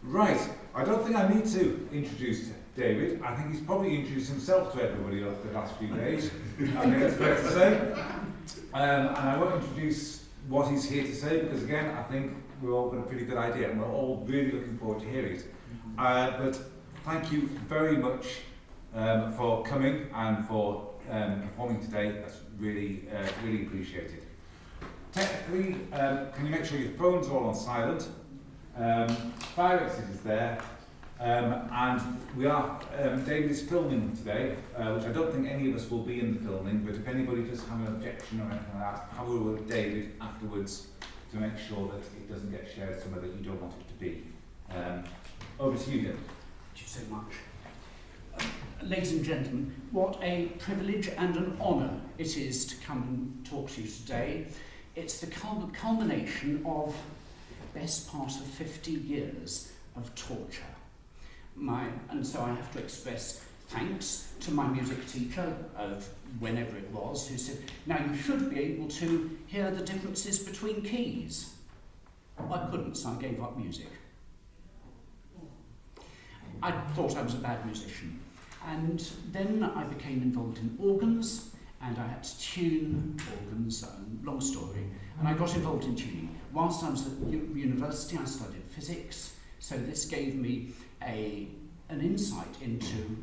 Right, I don't think I need to introduce David. I think he's probably introduced himself to everybody over the last few days. I think it's fair to say. And I won't introduce what he's here to say because, again, I think we're all got a pretty good idea and we're all really looking forward to hearing it. But thank you very much for coming and for performing today. That's really, really appreciated. Technically, can you make sure your phones are all on silent? Fire exit is there, and we are, David is filming today, which I don't think any of us will be in the filming, but if anybody does have an objection or anything like that, have a word with David afterwards to make sure that it doesn't get shared somewhere that you don't want it to be. Over to you, David. Thank you so much. Ladies and gentlemen, what a privilege and an honour it is to come and talk to you today. It's the culmination of best part of 50 years of torture. And so I have to express thanks to my music teacher of whenever it was, who said, now you should be able to hear the differences between keys. I couldn't, so I gave up music. I thought I was a bad musician. And then I became involved in organs, and I had to tune organs, long story, and I got involved in tuning. Whilst I was at university, I studied physics, so this gave me an insight into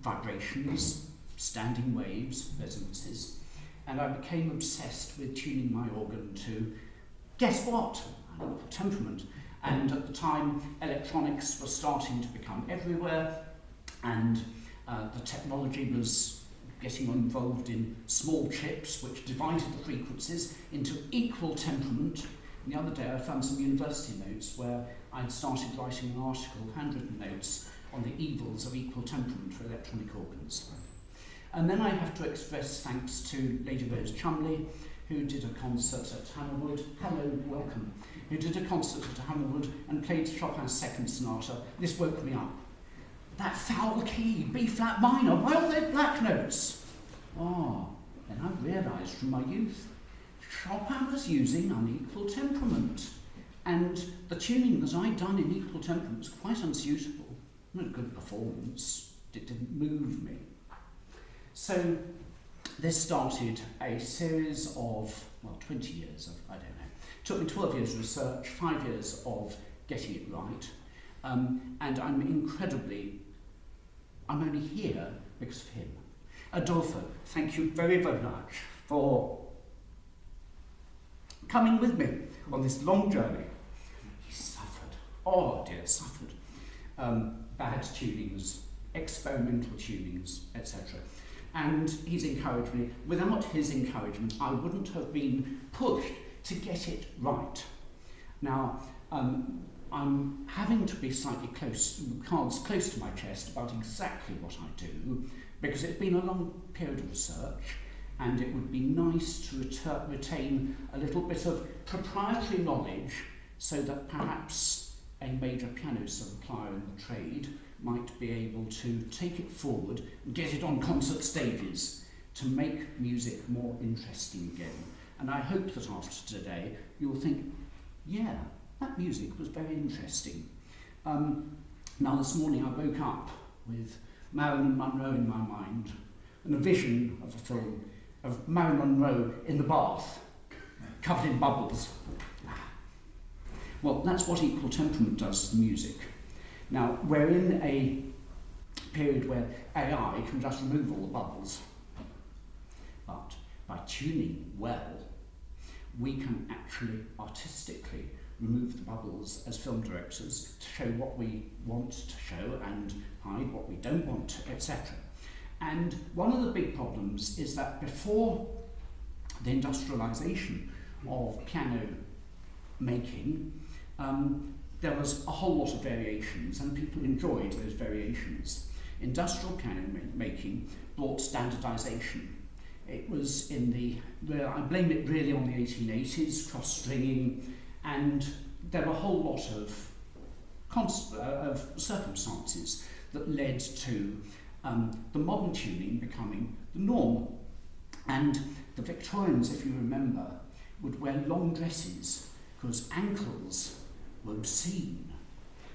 vibrations, standing waves, resonances, and I became obsessed with tuning my organ to, guess what? Temperament. And at the time, electronics was starting to become everywhere, and the technology was getting involved in small chips which divided the frequencies into equal temperament. And the other day I found some university notes where I'd started writing an article, handwritten notes, on the evils of equal temperament for electronic organs. And then I have to express thanks to Lady Rose Chumley, who did a concert at Hammerwood. Hello, welcome. Who did a concert at Hammerwood and played Chopin's second sonata. This woke me up. That foul key, B-flat minor, why are there black notes? Then I realised from my youth, Chopin was using unequal temperament, and the tuning that I'd done in equal temperament was quite unsuitable. Not a good performance, it didn't move me. So this started a series of, 20 years of, I don't know. It took me 12 years of research, 5 years of getting it right, and I'm only here because of him. Adolfo, thank you very, very much for coming with me on this long journey. He suffered. Oh dear, suffered. Bad tunings, experimental tunings, etc. And he's encouraged me. Without his encouragement, I wouldn't have been pushed to get it right. Now, I'm having to be slightly cards close to my chest about exactly what I do, because it's been a long period of research, and it would be nice to retain a little bit of proprietary knowledge so that perhaps a major piano supplier in the trade might be able to take it forward and get it on concert stages to make music more interesting again. And I hope that after today you'll think, yeah, that music was very interesting. Now this morning I woke up with Marilyn Monroe in my mind and a vision of a film of Marilyn Monroe in the bath, covered in bubbles. Well, that's what equal temperament does to the music. Now, we're in a period where AI can just remove all the bubbles. But by tuning well, we can actually artistically remove the bubbles as film directors to show what we want to show and hide what we don't want, etc. And one of the big problems is that before the industrialization of piano making, there was a whole lot of variations, and people enjoyed those variations. Industrial piano making brought standardization. It was I blame it really on the 1880s, cross-stringing, and there were a whole lot of circumstances that led to the modern tuning becoming the norm. And the Victorians, if you remember, would wear long dresses because ankles were obscene.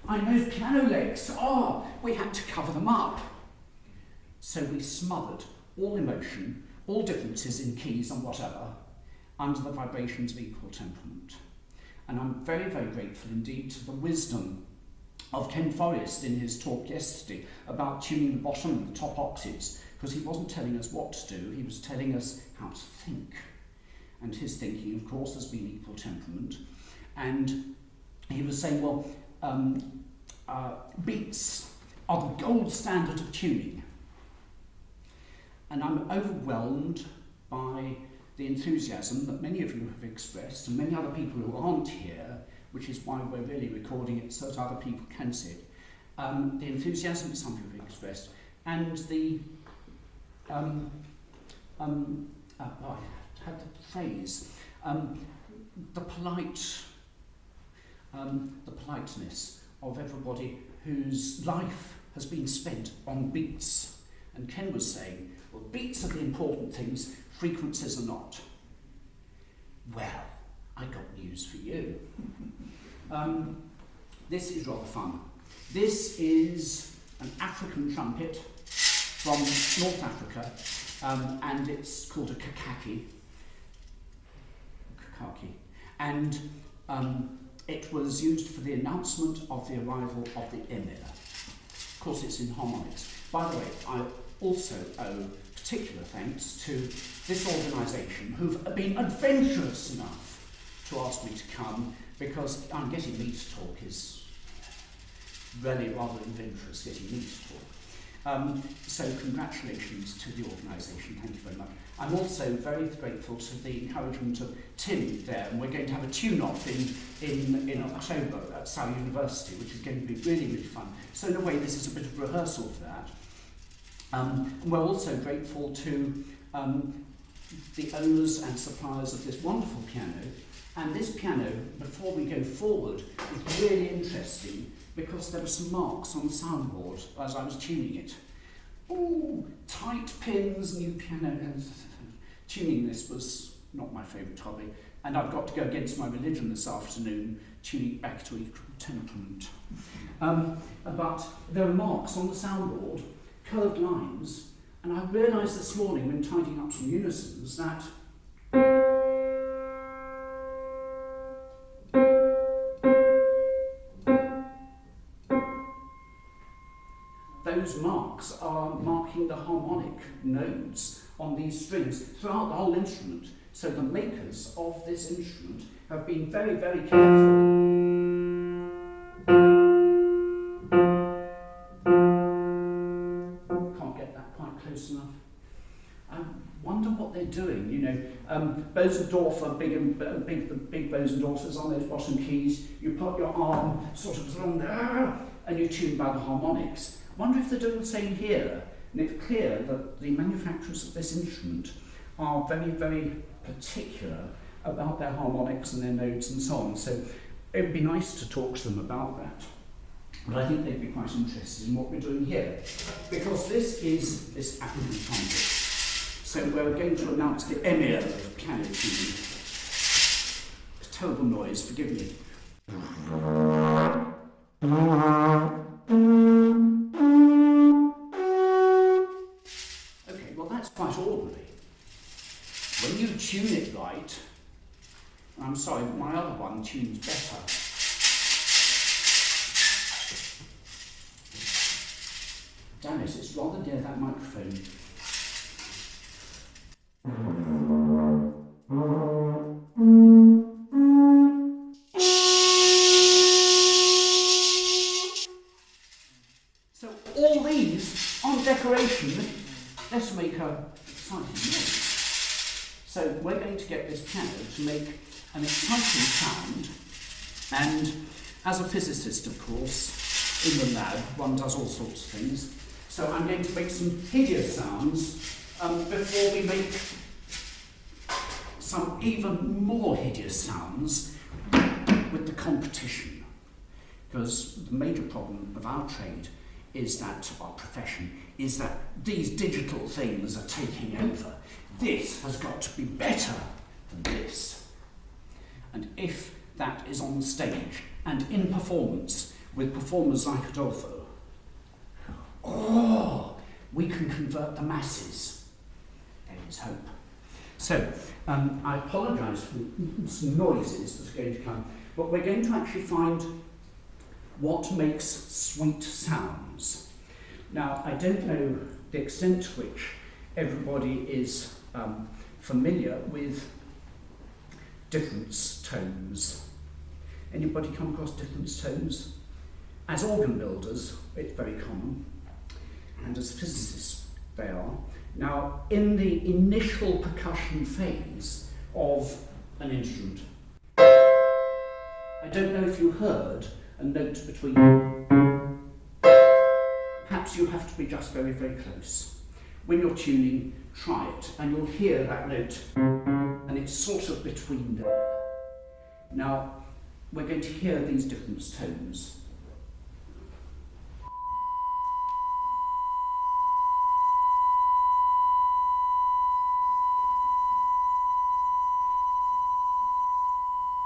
And those piano legs, we had to cover them up. So we smothered all emotion, all differences in keys and whatever, under the vibrations of equal temperament. And I'm very, very grateful indeed to the wisdom of Ken Forrest in his talk yesterday about tuning the bottom and the top octaves, because he wasn't telling us what to do, he was telling us how to think. And his thinking, of course, has been equal temperament. And he was saying, well, beats are the gold standard of tuning. And I'm overwhelmed by the enthusiasm that many of you have expressed, and many other people who aren't here, which is why we're really recording it so that other people can see it. The enthusiasm that some people have expressed, and the I had the phrase, the politeness of everybody whose life has been spent on beats. And Ken was saying, well, beats are the important things, frequencies are not. Well, I got news for you. This is rather fun. This is an African trumpet from North Africa, and it's called a Kakaki. And it was used for the announcement of the arrival of the Emir. Of course, it's in harmonics. By the way, I also owe particular thanks to this organisation who've been adventurous enough to ask me to come, because I'm getting me to talk is really rather adventurous, getting me to talk. So congratulations to the organisation, thank you very much. I'm also very grateful to the encouragement of Tim there, and we're going to have a tune-off in October at Sauter University, which is going to be really, really fun. So in a way, this is a bit of rehearsal for that. And we're also grateful to the owners and suppliers of this wonderful piano. And this piano, before we go forward, is really interesting because there were some marks on the soundboard as I was tuning it. Ooh, tight pins, new piano. Tuning this was not my favourite hobby. And I've got to go against my religion this afternoon, tuning it back to equal temperament. But there are marks on the soundboard, curved lines, and I realised this morning when tidying up some unisons that those marks are marking the harmonic nodes on these strings throughout the whole instrument. So the makers of this instrument have been very, very careful. Close enough. I wonder what they're doing, you know. Bosendorfer, the big Bosendorfers on those bottom keys, you put your arm sort of along there and you tune by the harmonics. I wonder if they're doing the same here. And it's clear that the manufacturers of this instrument are very, very particular about their harmonics and their nodes and so on. So it would be nice to talk to them about that. But I think they'd be quite interested in what we're doing here, because this is this African trumpet. So we're going to announce the Emir of piano tuning. It's a terrible noise, forgive me. Okay, well that's quite ordinary. When you tune it right, I'm sorry, my other one tunes better. Damn it, it's rather near that microphone. So all these on decoration, let's make a exciting noise. So we're going to get this piano to make an exciting sound, and as a physicist, of course, in the lab, one does all sorts of things. So I'm going to make some hideous sounds before we make some even more hideous sounds with the competition. Because the major problem of our trade is that, our profession, is that these digital things are taking over. This has got to be better than this. And if that is on stage and in performance, with performers like Adolfo, we can convert the masses. There is hope. So, I apologise for some noises that are going to come, but we're going to actually find what makes sweet sounds. Now, I don't know the extent to which everybody is familiar with difference tones. Anybody come across difference tones? As organ builders, it's very common, and as physicists, they are. Now, in the initial percussion phase of an instrument, I don't know if you heard a note between. Perhaps you have to be just very, very close. When you're tuning, try it, and you'll hear that note, and it's sort of between there. Now, we're going to hear these different tones.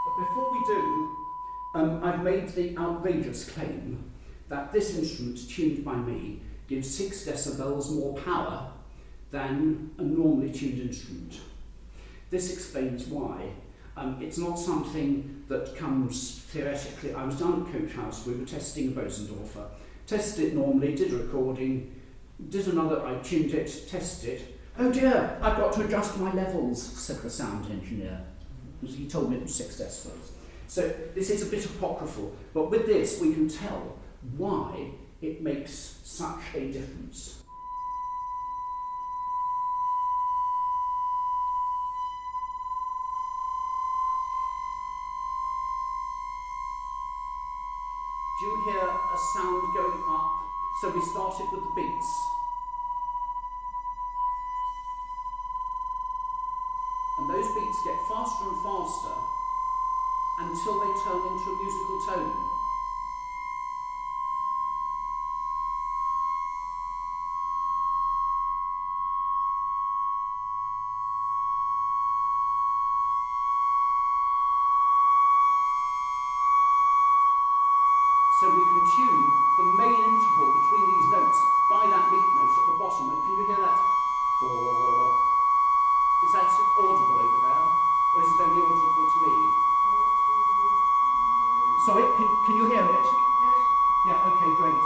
But before we do, I've made the outrageous claim that this instrument, tuned by me, gives 6 decibels more power than a normally tuned instrument. This explains why. It's not something that comes theoretically. I was down at Coach House, we were testing a Bosendorfer. Tested it normally, did a recording, did another, I tuned it, tested it. Oh dear, I've got to adjust my levels, said the sound engineer. He told me it was 6 decibels. So this is a bit apocryphal, but with this we can tell why it makes such a difference. Do you hear a sound going up? So we started with the beats. And those beats get faster and faster until they turn into a musical tone. So we can tune the main interval between these notes by that lead note at the bottom. And can you hear that? Is that audible over there? Or is it only audible to me? Sorry, can you hear it? Yeah, okay, great.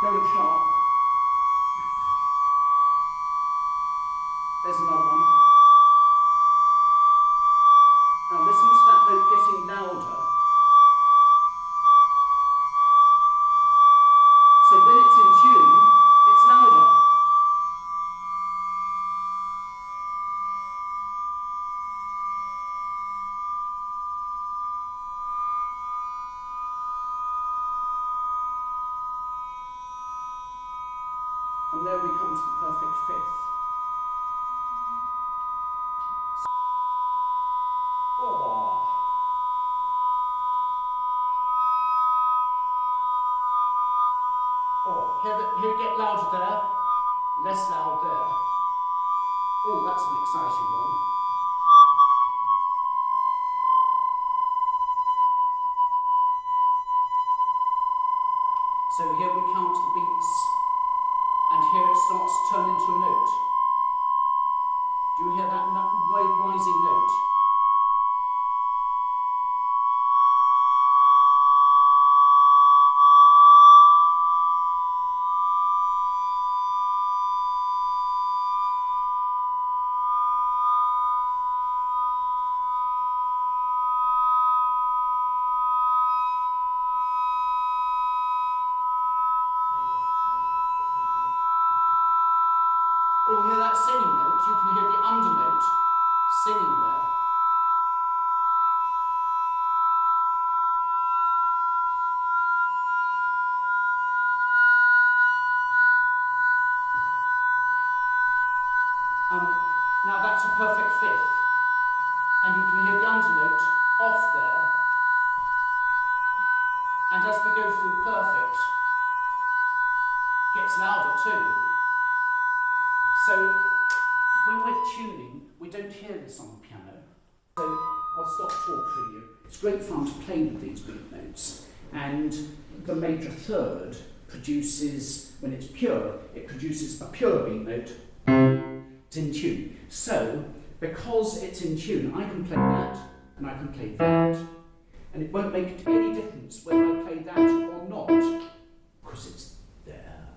Going sharp. There's another one. Now listen to that note getting louder. So when it's in tune, it's louder. And there we come to the perfect fifth. Hear it get louder there, less loud there. Oh, that's an exciting one. So here we count the beats, and here it starts to turn into a note. Do you hear that rising note? Or hear that singing note, you can hear the undernote singing there. Now that's a perfect fifth, and you can hear the undernote off there. And as we go through perfect, it gets louder too. So when we're tuning, we don't hear this on the piano. So I'll stop torturing you. It's great fun to play with these beat notes. And the major third produces, when it's pure, it produces a pure beat note. It's in tune. So, because it's in tune, I can play that, and I can play that, and it won't make any difference whether I play that or not, because it's there.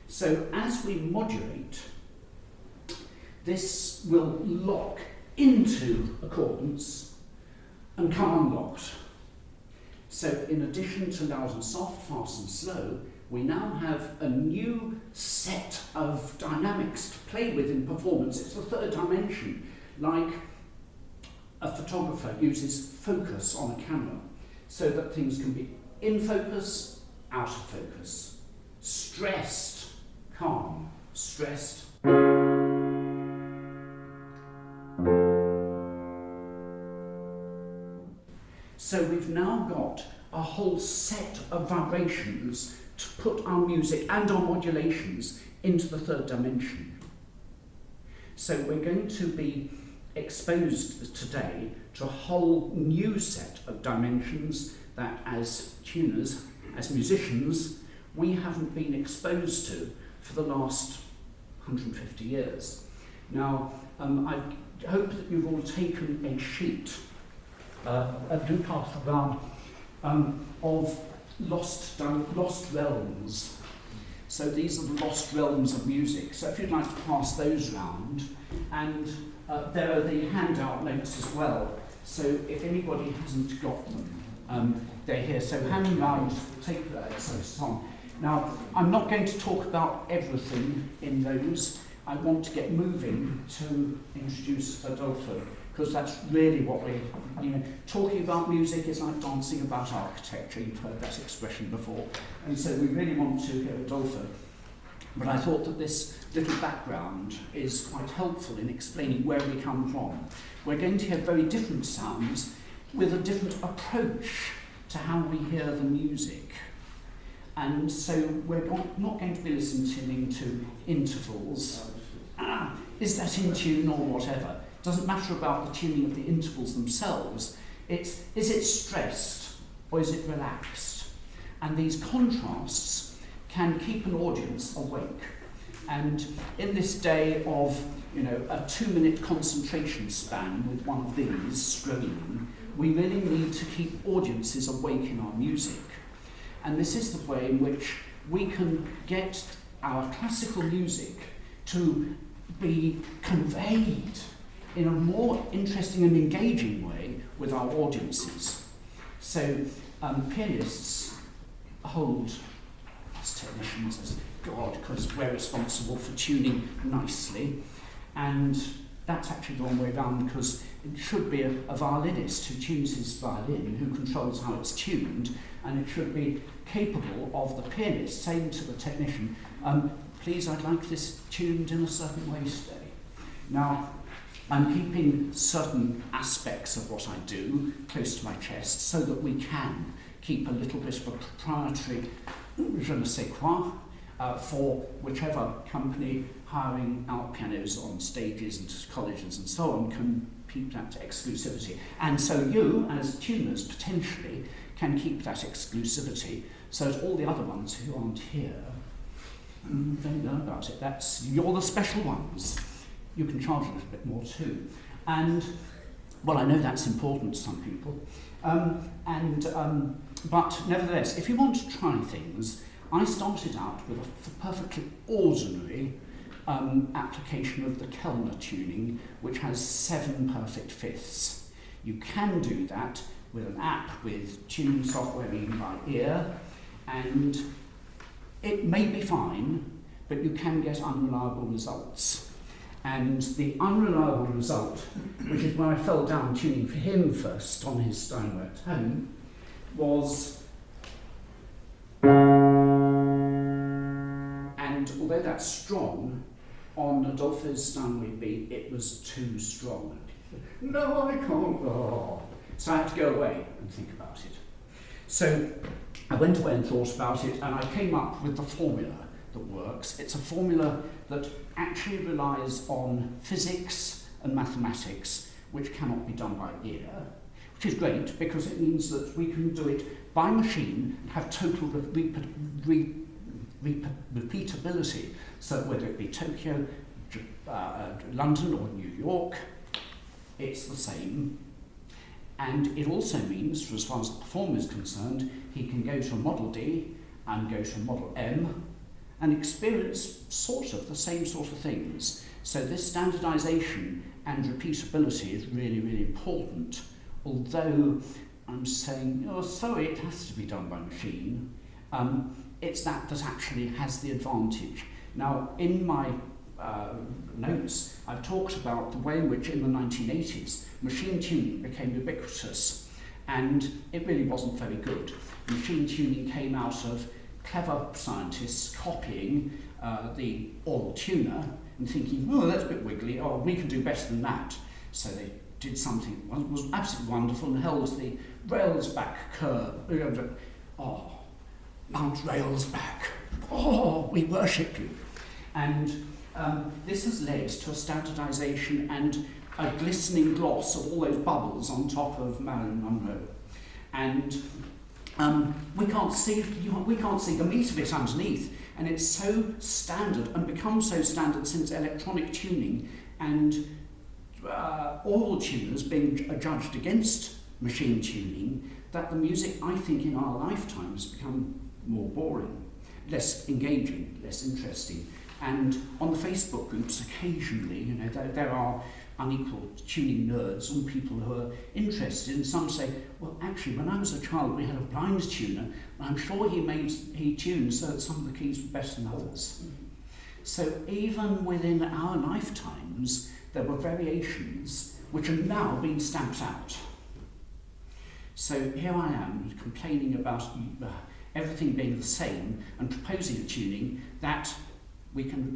So as we modulate, this will lock into accordance and come unlocked. So in addition to loud and soft, fast and slow, we now have a new set of dynamics to play with in performance. It's the third dimension, like a photographer uses focus on a camera, so that things can be in focus, out of focus, stressed, calm, stressed. So we've now got a whole set of vibrations to put our music and our modulations into the third dimension. So we're going to be exposed today to a whole new set of dimensions that as tuners, as musicians, we haven't been exposed to for the last 150 years. Now, I hope that you've all taken a sheet, a do pass around, of lost realms. So these are the lost realms of music. So if you'd like to pass those round, and there are the handout notes as well. So if anybody hasn't got them, they're here. So hand them round, take that. So it's on. Now, I'm not going to talk about everything in those. I want to get moving to introduce Adolfo, because that's really what we're, talking about music is like dancing about architecture. You've heard that expression before. And so we really want to hear Adolfo. But I thought that this little background is quite helpful in explaining where we come from. We're going to hear very different sounds with a different approach to how we hear the music. And so we're not going to be listening to intervals. Is that in tune or whatever? It doesn't matter about the tuning of the intervals themselves. Is it stressed or is it relaxed? And these contrasts can keep an audience awake. And in this day of, a 2-minute concentration span with one of these scrolling, we really need to keep audiences awake in our music. And this is the way in which we can get our classical music to be conveyed in a more interesting and engaging way with our audiences. So pianists hold us technicians as God, because we're responsible for tuning nicely, and that's actually the wrong way around, because it should be a violinist who tunes his violin, who controls how it's tuned, and it should be capable of the pianist saying to the technician, please, I'd like this tuned in a certain way today. Now, I'm keeping certain aspects of what I do close to my chest so that we can keep a little bit of a proprietary je ne sais quoi for whichever company hiring out pianos on stages and colleges and so on can keep that exclusivity. And so you, as tuners, potentially can keep that exclusivity so that all the other ones who aren't here don't know about it. You're the special ones. You can charge a little bit more too. And, well, I know that's important to some people. But nevertheless, if you want to try things, I started out with a perfectly ordinary application of the Kellner tuning, which has 7 perfect fifths. You can do that with an app with tuning software even by ear, and it may be fine, but you can get unreliable results. And the unreliable result, which is when I fell down tuning for him first on his Steinway at home, was, and although that's strong, on Adolfo's Steinway B, it was too strong. No, I can't. Oh. So I had to go away and think about it. So I went away and thought about it, and I came up with the formula that works. It's a formula that actually relies on physics and mathematics, which cannot be done by ear, which is great because it means that we can do it by machine and have total repeatability. So whether it be Tokyo, London or New York, it's the same. And it also means, for as far as the performer is concerned, he can go to a Model D and go to a Model M and experience sort of the same sort of things. So this standardization and repeatability is really, really important. Although I'm saying, oh, sorry, it has to be done by machine, it's that actually has the advantage. Now, in my notes, I've talked about the way in which in the 1980s machine tuning became ubiquitous, and it really wasn't very good. Machine tuning came out of clever scientists copying the oral tuner and thinking, oh, that's a bit wiggly, oh, we can do better than that. So they did something that was absolutely wonderful and held the rails back curve. Oh, Mount Rails back. Oh, we worship you. And this has led to a standardization and a glistening gloss of all those bubbles on top of Marilyn Monroe. And we can't see the meat of it underneath. And it's so standard and become so standard since electronic tuning and oral tuners being judged against machine tuning, that the music, I think, in our lifetime has become more boring, less engaging, less interesting. And on the Facebook groups, occasionally, you know, there are unequal tuning nerds and people who are interested. And some say, well, actually, when I was a child, we had a blind tuner, and I'm sure he tuned so that some of the keys were better than others. So even within our lifetimes, there were variations which are now being stamped out. So here I am complaining about everything being the same and proposing a tuning that we can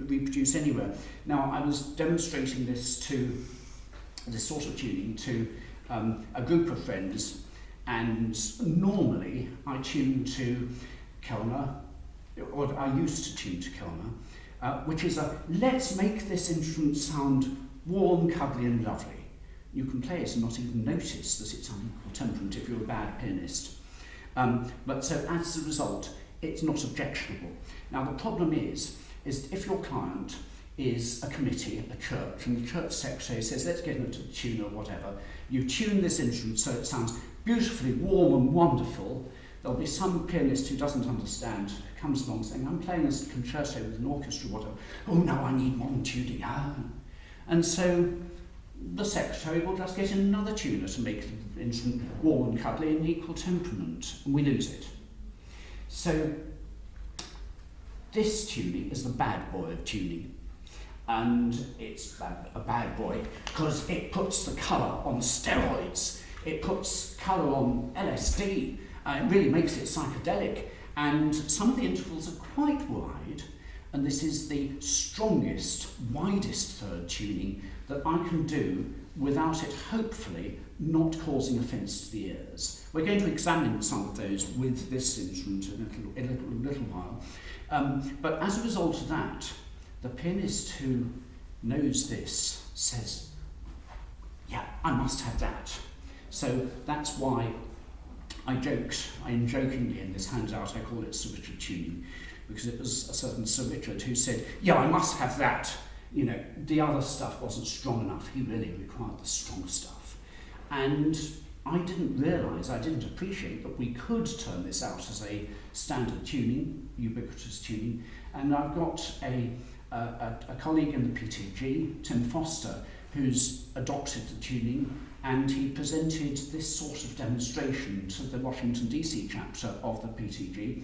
reproduce anywhere. Now, I was demonstrating this sort of tuning to a group of friends, and normally I tune to Kellner, or I used to tune to Kellner, which is a let's make this instrument sound warm, cuddly and lovely. You can play it and not even notice that it's unequal temperament if you're a bad pianist. But so as a result, it's not objectionable. Now the problem is if your client is a committee at the church and the church secretary says, let's get into the tune or whatever, you tune this instrument so it sounds beautifully warm and wonderful, there'll be some pianist who doesn't understand, comes along saying, I'm playing this concerto with an orchestra, whatever. Oh no, I need modern tuning. And so the secretary will just get in another tuner to make the instrument warm and cuddly and equal temperament, and we lose it. So this tuning is the bad boy of tuning, and it's a bad boy because it puts the colour on steroids, it puts colour on LSD, it really makes it psychedelic, and some of the intervals are quite wide, and this is the strongest, widest third tuning that I can do without it hopefully not causing offence to the ears. We're going to examine some of those with this instrument in a little while. But as a result of that, the pianist who knows this says, yeah, I must have that. So that's why I am jokingly in this handout, I call it Sir Richard tuning, because it was a certain Sir Richard who said, yeah, I must have that. You know, the other stuff wasn't strong enough. He really required the strong stuff. And I didn't realise, I didn't appreciate that we could turn this out as a standard tuning, ubiquitous tuning. And I've got a colleague in the PTG, Tim Foster, who's adopted the tuning, and he presented this sort of demonstration to the Washington DC chapter of the PTG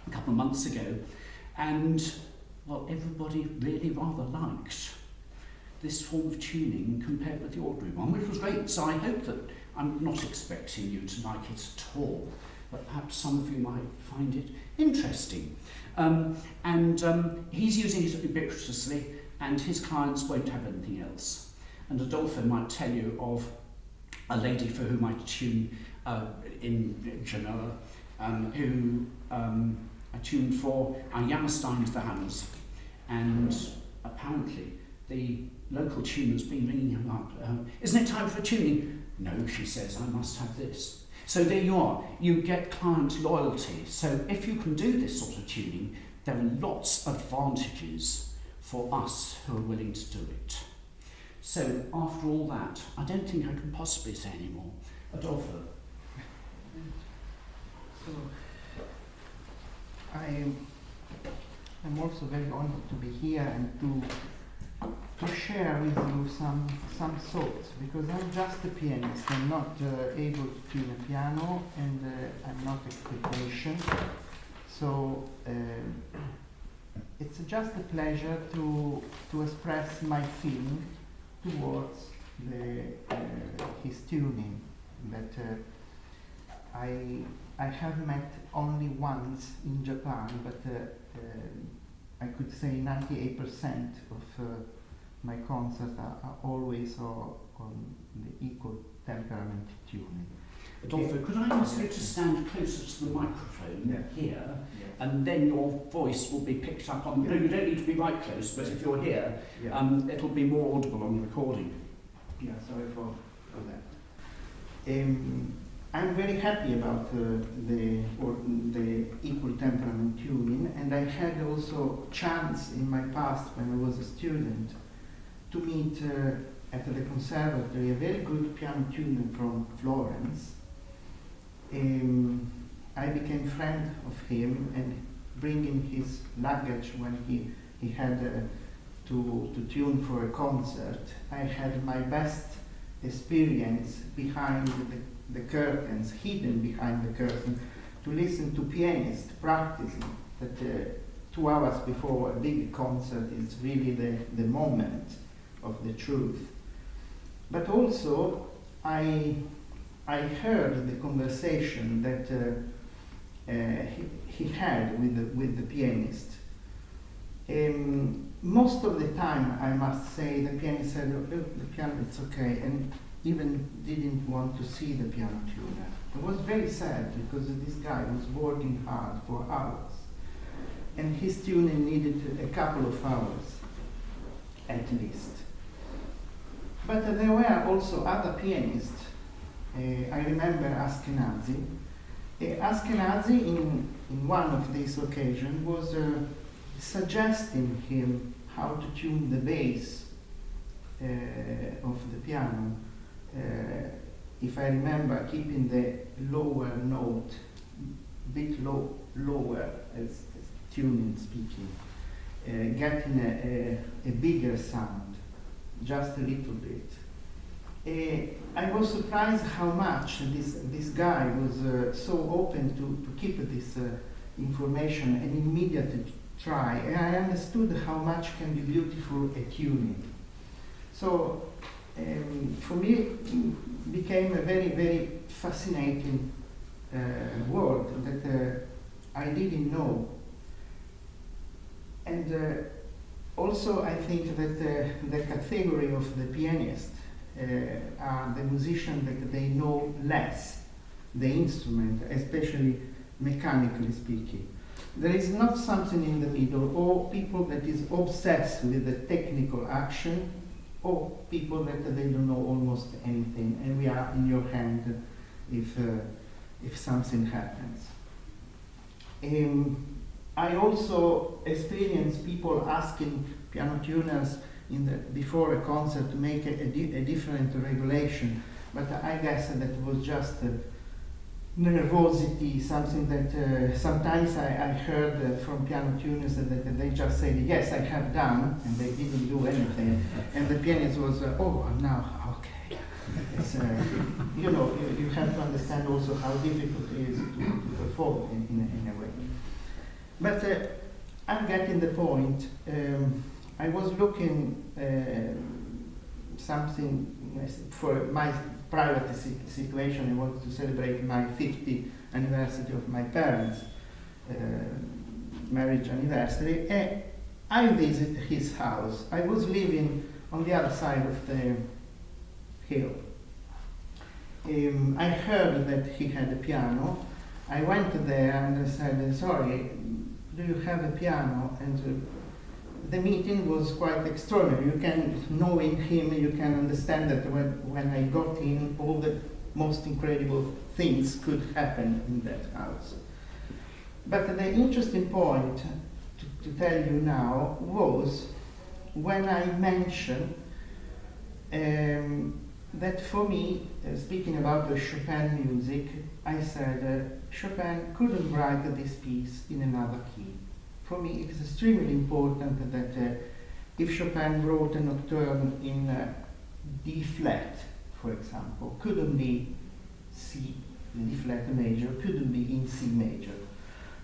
a couple of months ago. And well, everybody really rather liked this form of tuning compared with the ordinary one, which was great. So I hope that I'm not expecting you to like it at all, but perhaps some of you might find it interesting. He's using it ubiquitously, and his clients won't have anything else. And Adolfo might tell you of a lady for whom I tune in Genoa, who I tuned for our Jammerstein's the Hammers, and apparently the local tuner's been ringing him up. Isn't it time for a tuning? No, she says, I must have this. So there you are, you get client loyalty. So if you can do this sort of tuning, there are lots of advantages for us who are willing to do it. So after all that, I don't think I can possibly say any more. Adolfo. So, I'm also very honored to be here and to share with you some thoughts, because I'm just a pianist. I'm not able to tune a piano, and I'm not a technician. So it's just a pleasure to express my feeling towards his tuning that I have met only once in Japan, but I could say 98% of my concerts are always on the equal temperament tuning. Adolfo, could I ask you to stand closer to the microphone here, and then your voice will be picked up on... No, you don't need to be right close, but if you're here, it'll be more audible on the recording. Yeah, sorry for that. I'm very happy about the equal temperament tuning, and I had also chance in my past when I was a student to meet at the conservatory a very good piano tuner from Florence. I became friend of him, and bringing his luggage when he had to tune for a concert, I had my best experience behind the curtains, hidden behind the curtain, to listen to pianists practicing. That 2 hours before a big concert is really the moment of the truth. But also, I heard the conversation that he had with the pianist. Most of the time, I must say, the pianist said, "Oh, the piano, it's okay," and even didn't want to see the piano tuner. It was very sad, because this guy was working hard for hours, and his tuning needed a couple of hours at least. But there were also other pianists. I remember Ashkenazi. Ashkenazi, in one of these occasions, was suggesting him how to tune the bass of the piano. If I remember, keeping the lower note bit lower as tuning speaking, getting a bigger sound, just a little bit. I was surprised how much this guy was so open to keep this information and immediately try. And I understood how much can be beautiful a tuning. So for me, it became a very, very fascinating world that I didn't know. And also, I think that the category of the pianist are the musicians that they know less the instrument, especially mechanically speaking. There is not something in the middle, or people that is obsessed with the technical action, or people that they don't know almost anything, and we are in your hand if something happens. I also experienced people asking piano tuners before a concert to make a different regulation, but I guess that was just nervosity, something that sometimes I heard from piano tuners that they just said, yes, I have done, and they didn't do anything. And the pianist was, oh, now, okay. It's, you have to understand also how difficult it is to perform in a way. But I'm getting the point. I was looking something for my private situation. I wanted to celebrate my 50th anniversary of my parents' marriage anniversary. And I visited his house. I was living on the other side of the hill. I heard that he had a piano. I went there and I said, sorry, do you have a piano? And the meeting was quite extraordinary. You can, knowing him, you can understand that when I got in, all the most incredible things could happen in that house. But the interesting point to tell you now was when I mentioned that for me, speaking about the Chopin music, I said Chopin couldn't write this piece in another key. For me, it is extremely important that if Chopin wrote a nocturne in D flat, for example, couldn't be C, D flat major, couldn't be in C major,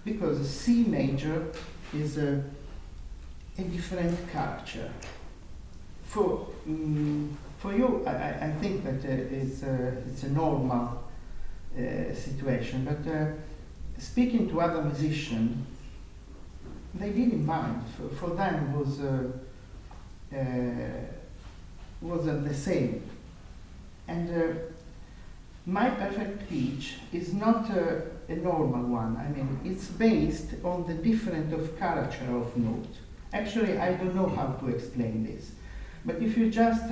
because C major is a different culture. For you, I think that it's a normal situation, but speaking to other musicians, they didn't mind. For them was the same. And my perfect pitch is not a normal one. I mean, it's based on the different of character of notes. Actually, I don't know how to explain this. But if you just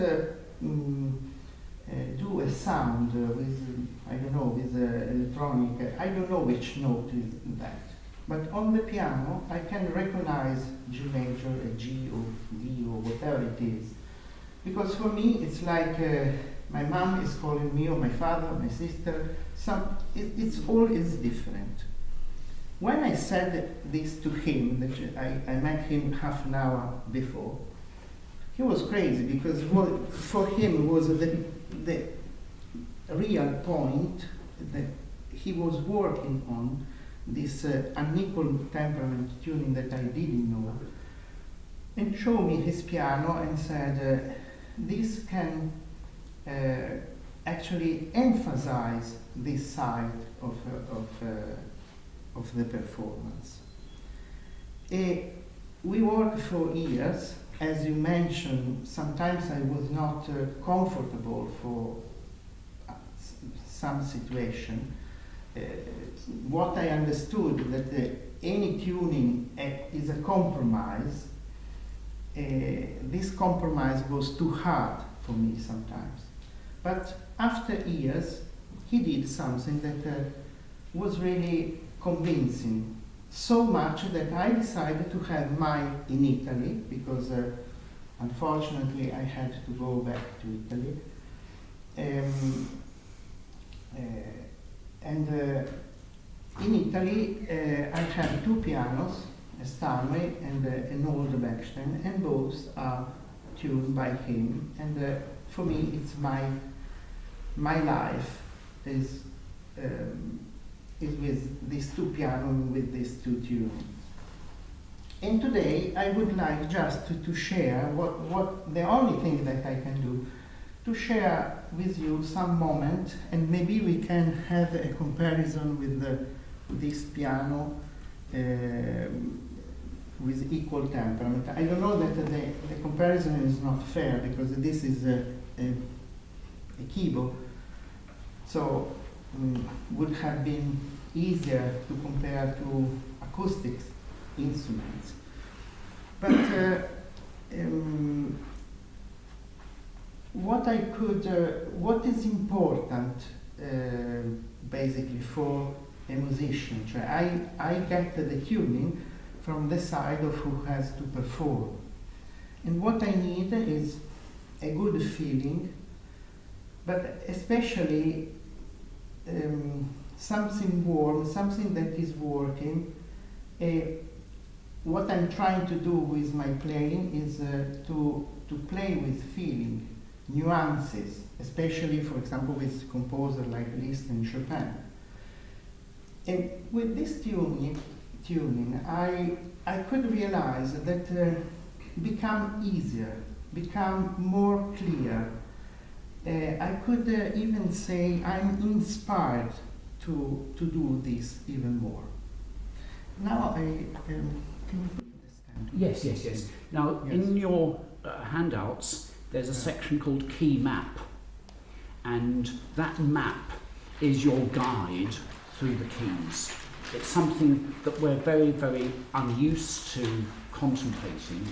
do a sound with, I don't know, with electronic, I don't know which note is that. But on the piano, I can recognize G major, a G or D or whatever it is. Because for me, it's like my mom is calling me, or my father, my sister. It's all is different. When I said this to him, that I met him half an hour before, he was crazy because for him was the real point that he was working on, this unequal temperament tuning that I didn't know, and showed me his piano and said, this can actually emphasize this side of the performance. We worked for years. As you mentioned, sometimes I was not comfortable for some situation. What I understood that any tuning is a compromise. This compromise was too hard for me sometimes. But after years, he did something that was really convincing. So much that I decided to have mine in Italy, because unfortunately I had to go back to Italy. In Italy I have two pianos, a Steinway and an old Bechstein, and both are tuned by him. And for me, it's my life is with these two pianos, with these two tunes. And today I would like just to share what the only thing that I can do, to share with you some moment, and maybe we can have a comparison with this piano with equal temperament. I don't know that the comparison is not fair, because this is a keyboard, so would have been easier to compare to acoustics instruments. But what is important basically for a musician? I get the tuning from the side of who has to perform. And what I need is a good feeling, but especially something warm, something that is working. What I'm trying to do with my playing is to play with feeling, nuances, especially, for example, with composers like Liszt and Chopin. And with this tuning, I could realize that become easier, become more clear. I could even say I'm inspired to do this even more. Now can you put the stand? Yes. Now, Yes. in your handouts, there's a section called Key Map, and that map is your guide through the keys. It's something that we're very, very unused to contemplating.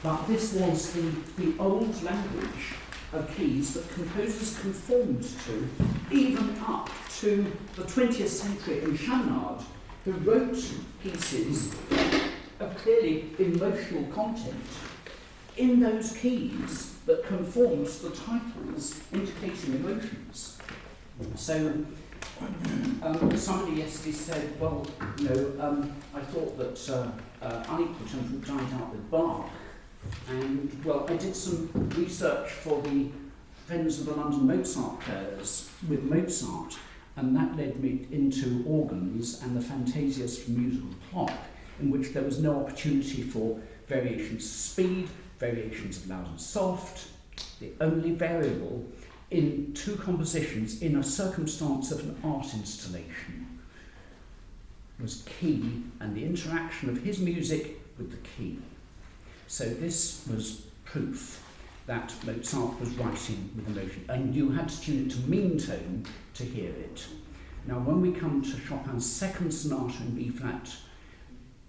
But this was the old language of keys that composers conformed to, even up to the 20th century in Chaminade, who wrote pieces of clearly emotional content in those keys that conformed to the titles indicating emotions. So somebody yesterday said, well, you know, I thought that Unequal Temperament died out with Bach, and well, I did some research for the Friends of the London Mozart players with Mozart, and that led me into organs and the Fantasias for musical clock, in which there was no opportunity for variations of speed, variations of loud and soft. The only variable in two compositions in a circumstance of an art installation was key and the interaction of his music with the key. So this was proof that Mozart was writing with emotion, and you had to tune it to Meantone to hear it. Now when we come to Chopin's second sonata in B-flat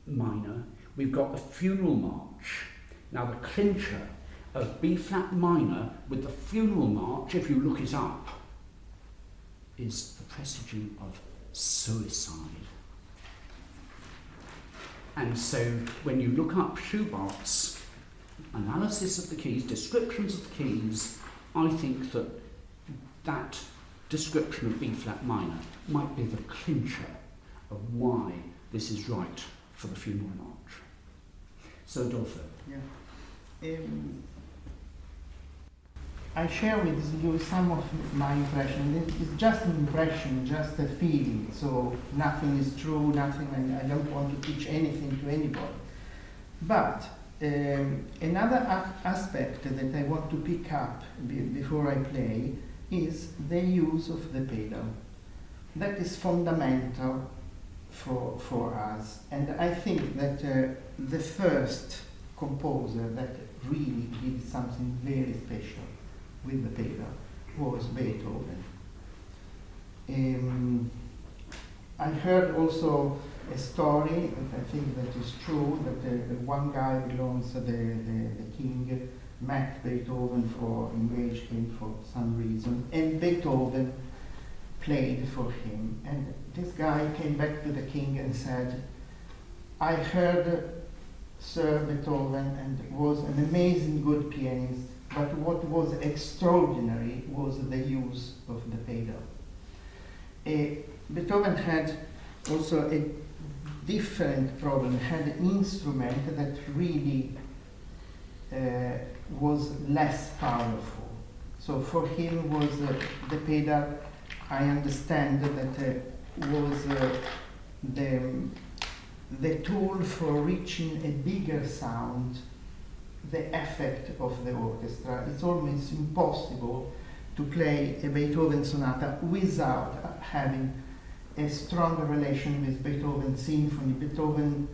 minor, we've got the funeral march. Now the clincher of B-flat minor with the funeral march, if you look it up, is the presaging of suicide. And so when you look up Schubert's analysis of the keys, descriptions of the keys, I think that that description of B-flat minor might be the clincher of why this is right for the funeral march. So Adolfo. Yeah. I share with you some of my impression. It's just an impression, just a feeling. So nothing is true, nothing. I don't want to teach anything to anybody. But another aspect that I want to pick up before I play is the use of the pedal. That is fundamental for us. And I think that the first composer that really did something very special with the pedal was Beethoven. I heard also a story that I think that is true, that one guy belongs to the king met Beethoven engaged him for some reason, and Beethoven played for him. And this guy came back to the king and said, I heard Sir Beethoven and was an amazing good pianist, but what was extraordinary was the use of the pedal. Beethoven had also a different problem, had an instrument that really was less powerful. So for him was the pedal, I understand that was the tool for reaching a bigger sound, the effect of the orchestra. It's almost impossible to play a Beethoven sonata without having a stronger relation with Beethoven symphony, Beethoven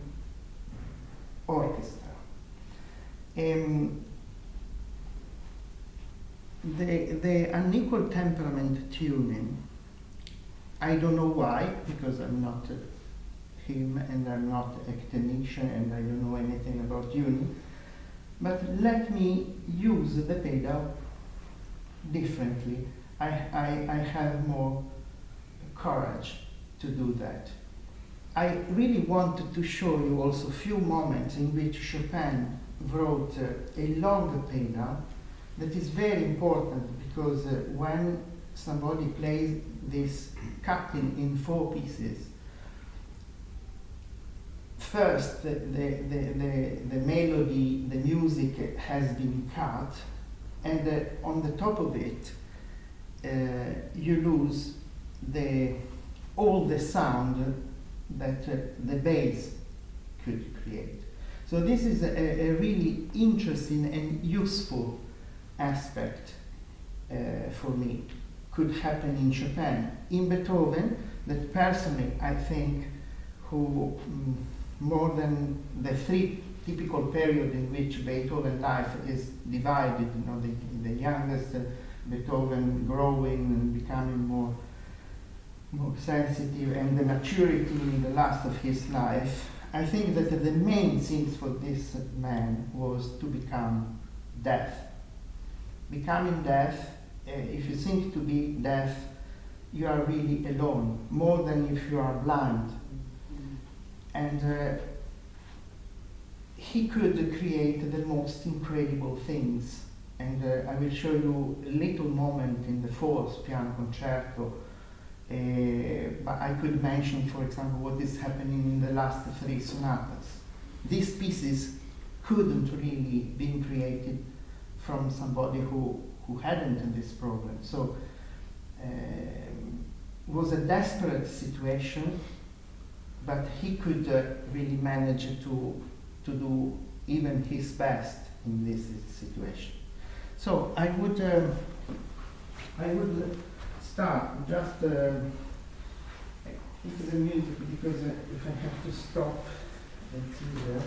orchestra. The unequal temperament tuning, I don't know why, because I'm not him and I'm not a technician and I don't know anything about tuning, but let me use the pedal differently. I have more courage to do that. I really wanted to show you also a few moments in which Chopin wrote a long pedal that is very important, because when somebody plays this cutting in 4 pieces, first the melody, the music has been cut, and on the top of it you lose all the sound that the bass could create. So this is a really interesting and useful aspect for me. Could happen in Chopin. In Beethoven, that personally I think who more than the 3 typical period in which Beethoven life is divided, you know, the youngest Beethoven growing and becoming more more sensitive and the maturity in the last of his life, I think that the main thing for this man was to become deaf. Becoming deaf, if you think to be deaf, you are really alone, more than if you are blind. And he could create the most incredible things. And I will show you a little moment in the fourth piano concerto. But I could mention, for example, what is happening in the last three sonatas. These pieces couldn't really been created from somebody who hadn't this problem. So it was a desperate situation, but he could really manage to do even his best in this situation. So I would start just with the music, because if I have to stop, it's easier.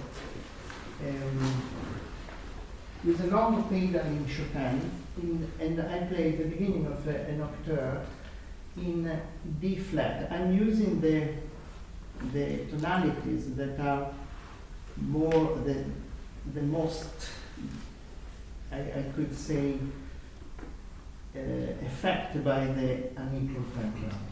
With a long pedal in Chopin, and I play the beginning of a nocturne in D flat. I'm using the tonalities that are more the most, I could say, affected by the unequal temperament.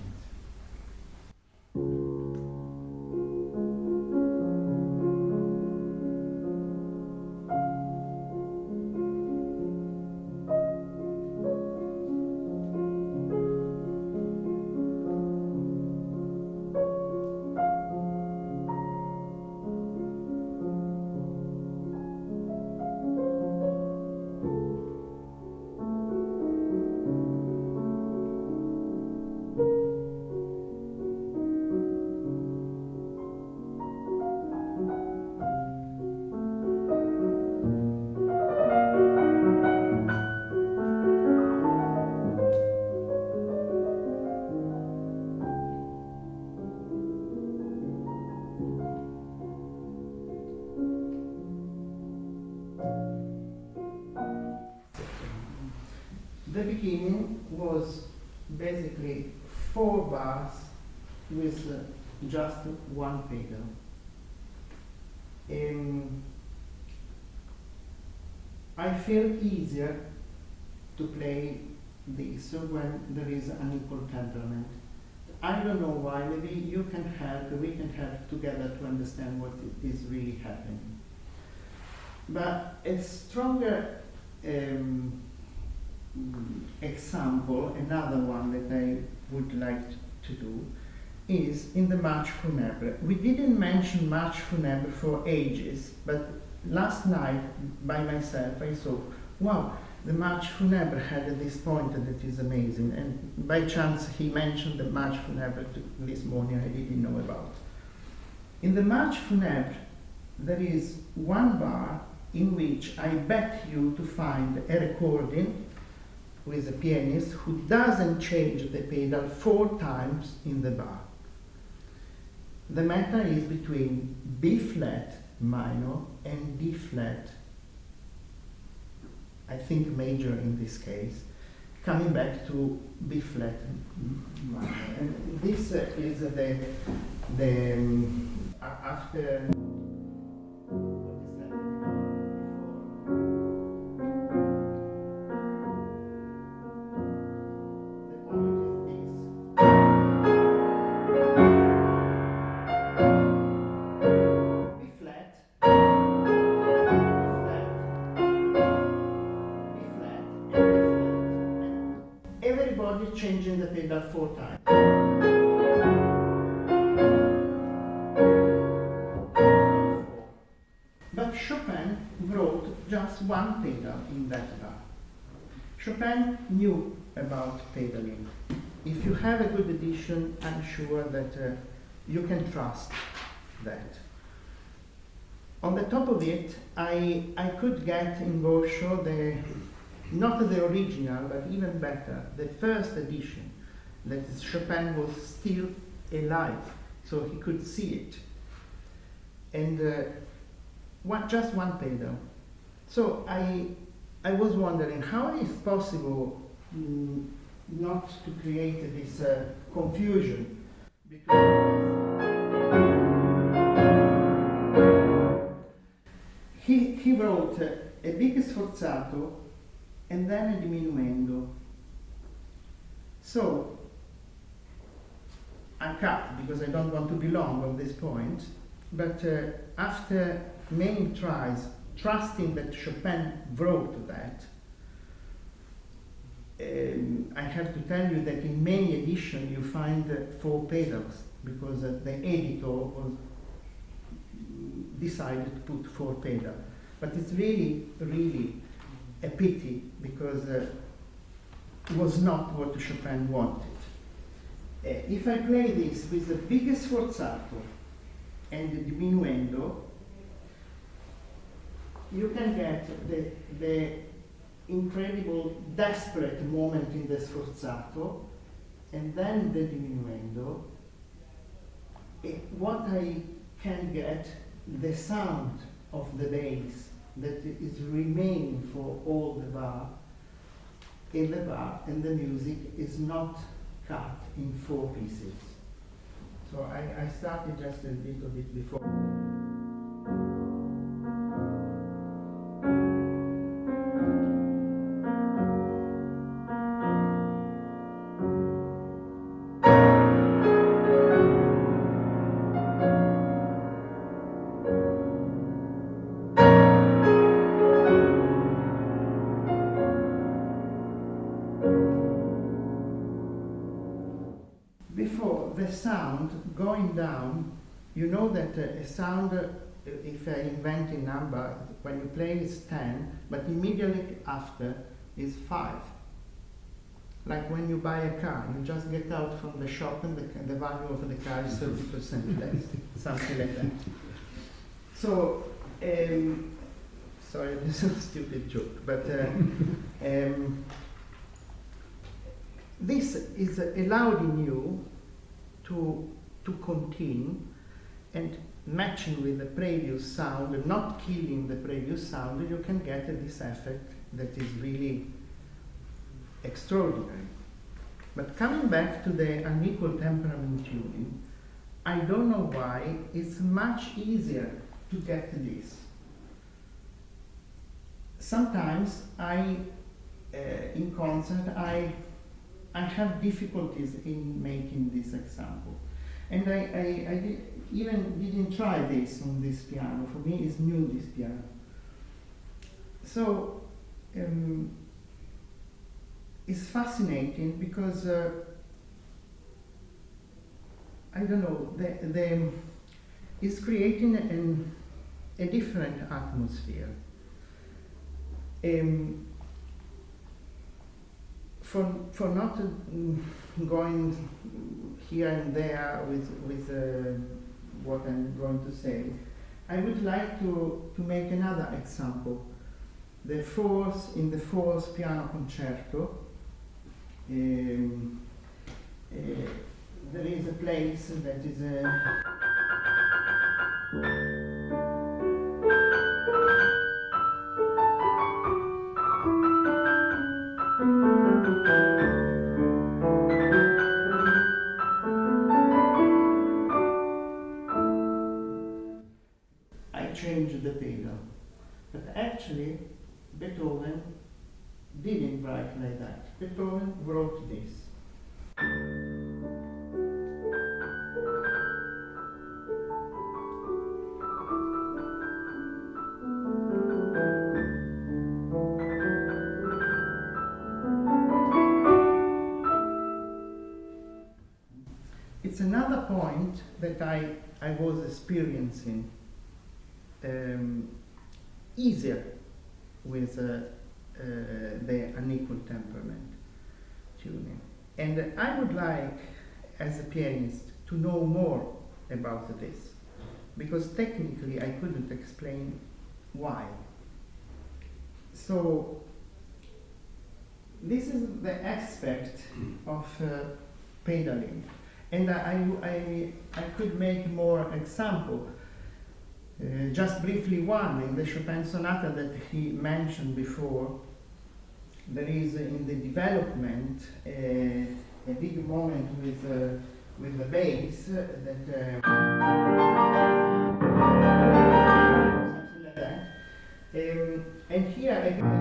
The beginning was basically 4 bars with just one pedal. I feel easier to play this when there is unequal temperament. I don't know why. Maybe you can help, we can help together to understand what is really happening. But a stronger example, another one that I would like to do, is in the March Funèbre. We didn't mention March Funèbre for ages, but last night by myself I saw, wow, the March Funèbre had this point that is amazing, and by chance he mentioned the March Funèbre this morning I didn't know about. In the March Funèbre there is one bar in which I bet you to find a recording with a pianist who doesn't change the pedal 4 times in the bar. The matter is between B flat minor and D flat, I think major in this case, coming back to B flat minor. And this is the after changing the pedal 4 times. But Chopin wrote just one pedal in that bar. Chopin knew about pedaling. If you have a good edition, I'm sure that you can trust that. On the top of it, I could get in brochure not the original, but even better, the first edition, that Chopin was still alive, so he could see it. And just one pedal. So I was wondering how is possible not to create this confusion. Because he wrote a big sforzato and then a diminuendo. So I cut because I don't want to be long on this point, but after many tries, trusting that Chopin wrote that, I have to tell you that in many editions you find 4 pedals because the editor was decided to put 4 pedals. But it's really, really a pity because it was not what Chopin wanted. If I play this with the biggest sforzato and the diminuendo, you can get the incredible, desperate moment in the sforzato, and then the diminuendo. What I can get, the sound of the bass that is remaining for all the bar, in the bar, and the music is not cut in 4 pieces. So I started just a little bit before. Before the sound going down, you know that a sound, if I invent a number, when you play is 10, but immediately after is 5. Like when you buy a car, you just get out from the shop and the value of the car is 30% less, something like that. So, sorry, this is a stupid joke, but this is allowing you to continue and matching with the previous sound, not killing the previous sound, you can get this effect that is really extraordinary. But coming back to the unequal temperament tuning, I don't know why it's much easier to get this. Sometimes in concert, I have difficulties in making this example. And I even didn't try this on this piano. For me, it's new, this piano. So, it's fascinating because, I don't know, it's creating a different atmosphere. For not going here and there with what I'm going to say, I would like to make another example. In the fourth piano concerto, there is a place that is changed the pedal. But actually, Beethoven didn't write like that. Beethoven wrote this. It's another point that I was experiencing easier with the unequal temperament tuning. And I would like, as a pianist, to know more about this, because technically I couldn't explain why. So this is the aspect of pedaling. And I could make more example. Just briefly one, in the Chopin sonata that he mentioned before, there is in the development a big moment with the bass that something like that. And here again,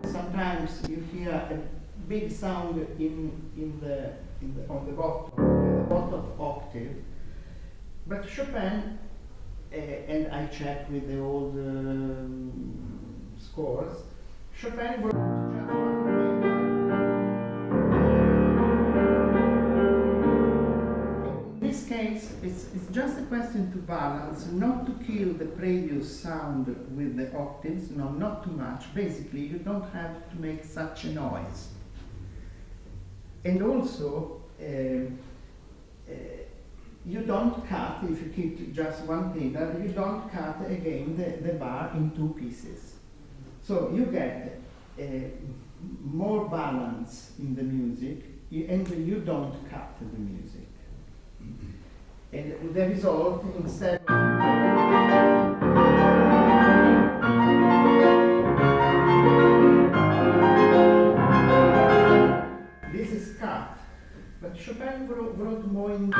sometimes you hear a big sound on the bottom octave. But Chopin, and I checked with the old scores, Chopin wrote just one way. In this case, it's just a question to balance, not to kill the previous sound with the octaves, no, not too much. Basically, you don't have to make such a noise. And also, you don't cut, if you keep just one pedal, you don't cut again the bar in two pieces. So you get more balance in the music, and you don't cut the music. And the result, instead this is cut, but Chopin wrote more in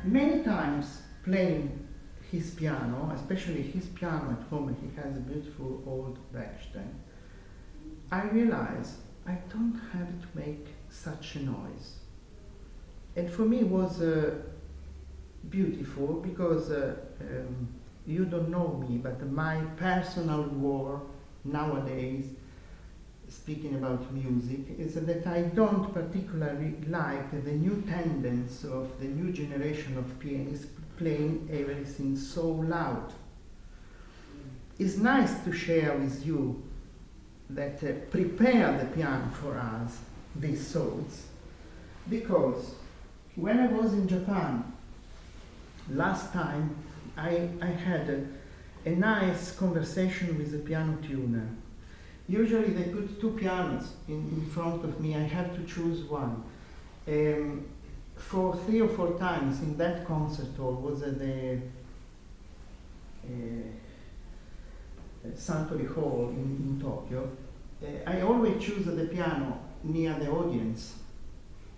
many times playing his piano, especially his piano at home, he has a beautiful old Bechstein, I realized I don't have to make such a noise. And for me it was beautiful because you don't know me, but my personal war nowadays, speaking about music, is that I don't particularly like the new tendency of the new generation of pianists playing everything so loud. It's nice to share with you that prepare the piano for us, these thoughts, because when I was in Japan last time, I had a nice conversation with the piano tuner. Usually they put two pianos in front of me, I have to choose one. For 3 or 4 times in that concert hall was at the Santori Hall in Tokyo. I always choose the piano near the audience,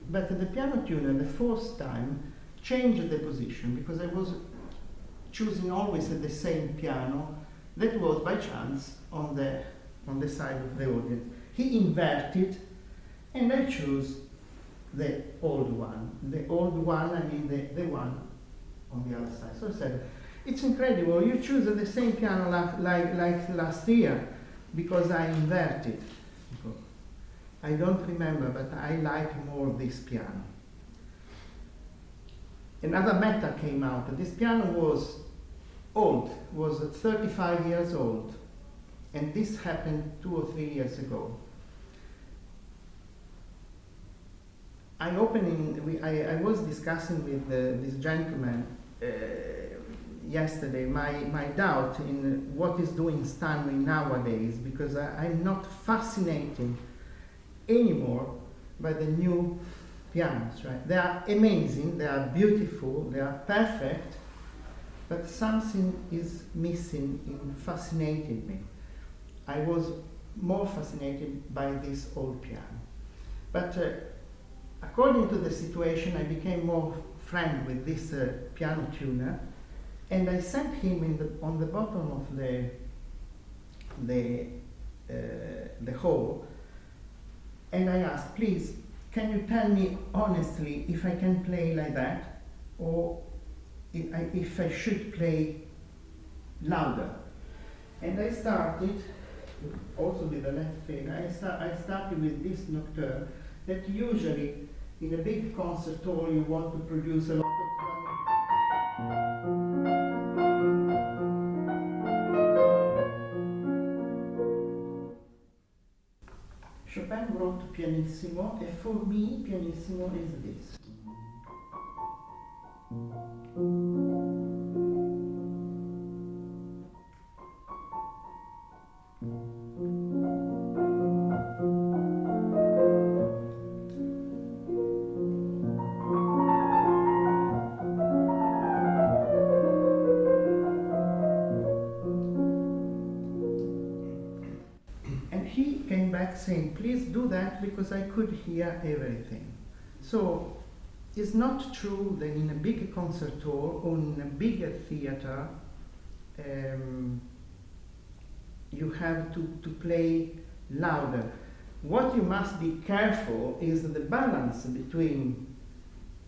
but the piano tuner the first time changed the position because I was choosing always the same piano that was by chance on the side of the audience. He inverted, and I chose the old one. The old one, I mean the one on the other side. So I said, it's incredible, you choose the same piano like last year, because I inverted. I don't remember, but I like more this piano. Another matter came out. This piano was old, was 35 years old. And this happened 2 or 3 years ago. I was discussing with this gentleman yesterday my doubt in what is doing Stanley nowadays, because I'm not fascinated anymore by the new pianos, right? They are amazing, they are beautiful, they are perfect, but something is missing in fascinating me. I was more fascinated by this old piano. But according to the situation, I became more friend with this piano tuner, and I sent him on the bottom of the hall, and I asked, please, can you tell me honestly if I can play like that, or if I should play louder? And I started, also with the left finger, I started with this Nocturne, that usually in a big concert hall you want to produce a lot of Chopin wrote pianissimo, and for me pianissimo is this. he came back saying, please do that because I could hear everything. So it's not true that in a big concert hall or in a bigger theater you have to play louder. What you must be careful is the balance between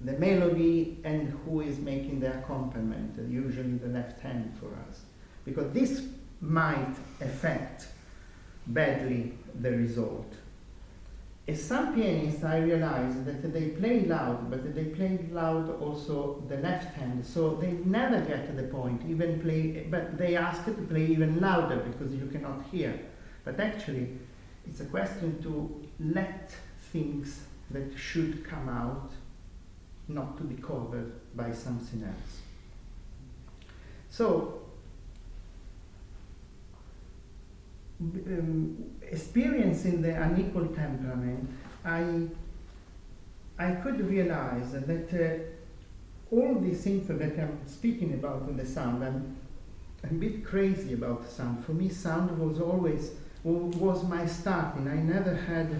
the melody and who is making the accompaniment, usually the left hand for us, because this might affect badly the result. As some pianists, I realize that they play loud, but they play loud also the left hand, so they never get to the point, even play, but they ask to play even louder because you cannot hear. But actually, it's a question to let things that should come out not to be covered by something else. So, experiencing the unequal temperament, I could realize that all these things that I'm speaking about in the sound, I'm a bit crazy about sound. For me, sound was always was my starting. I never had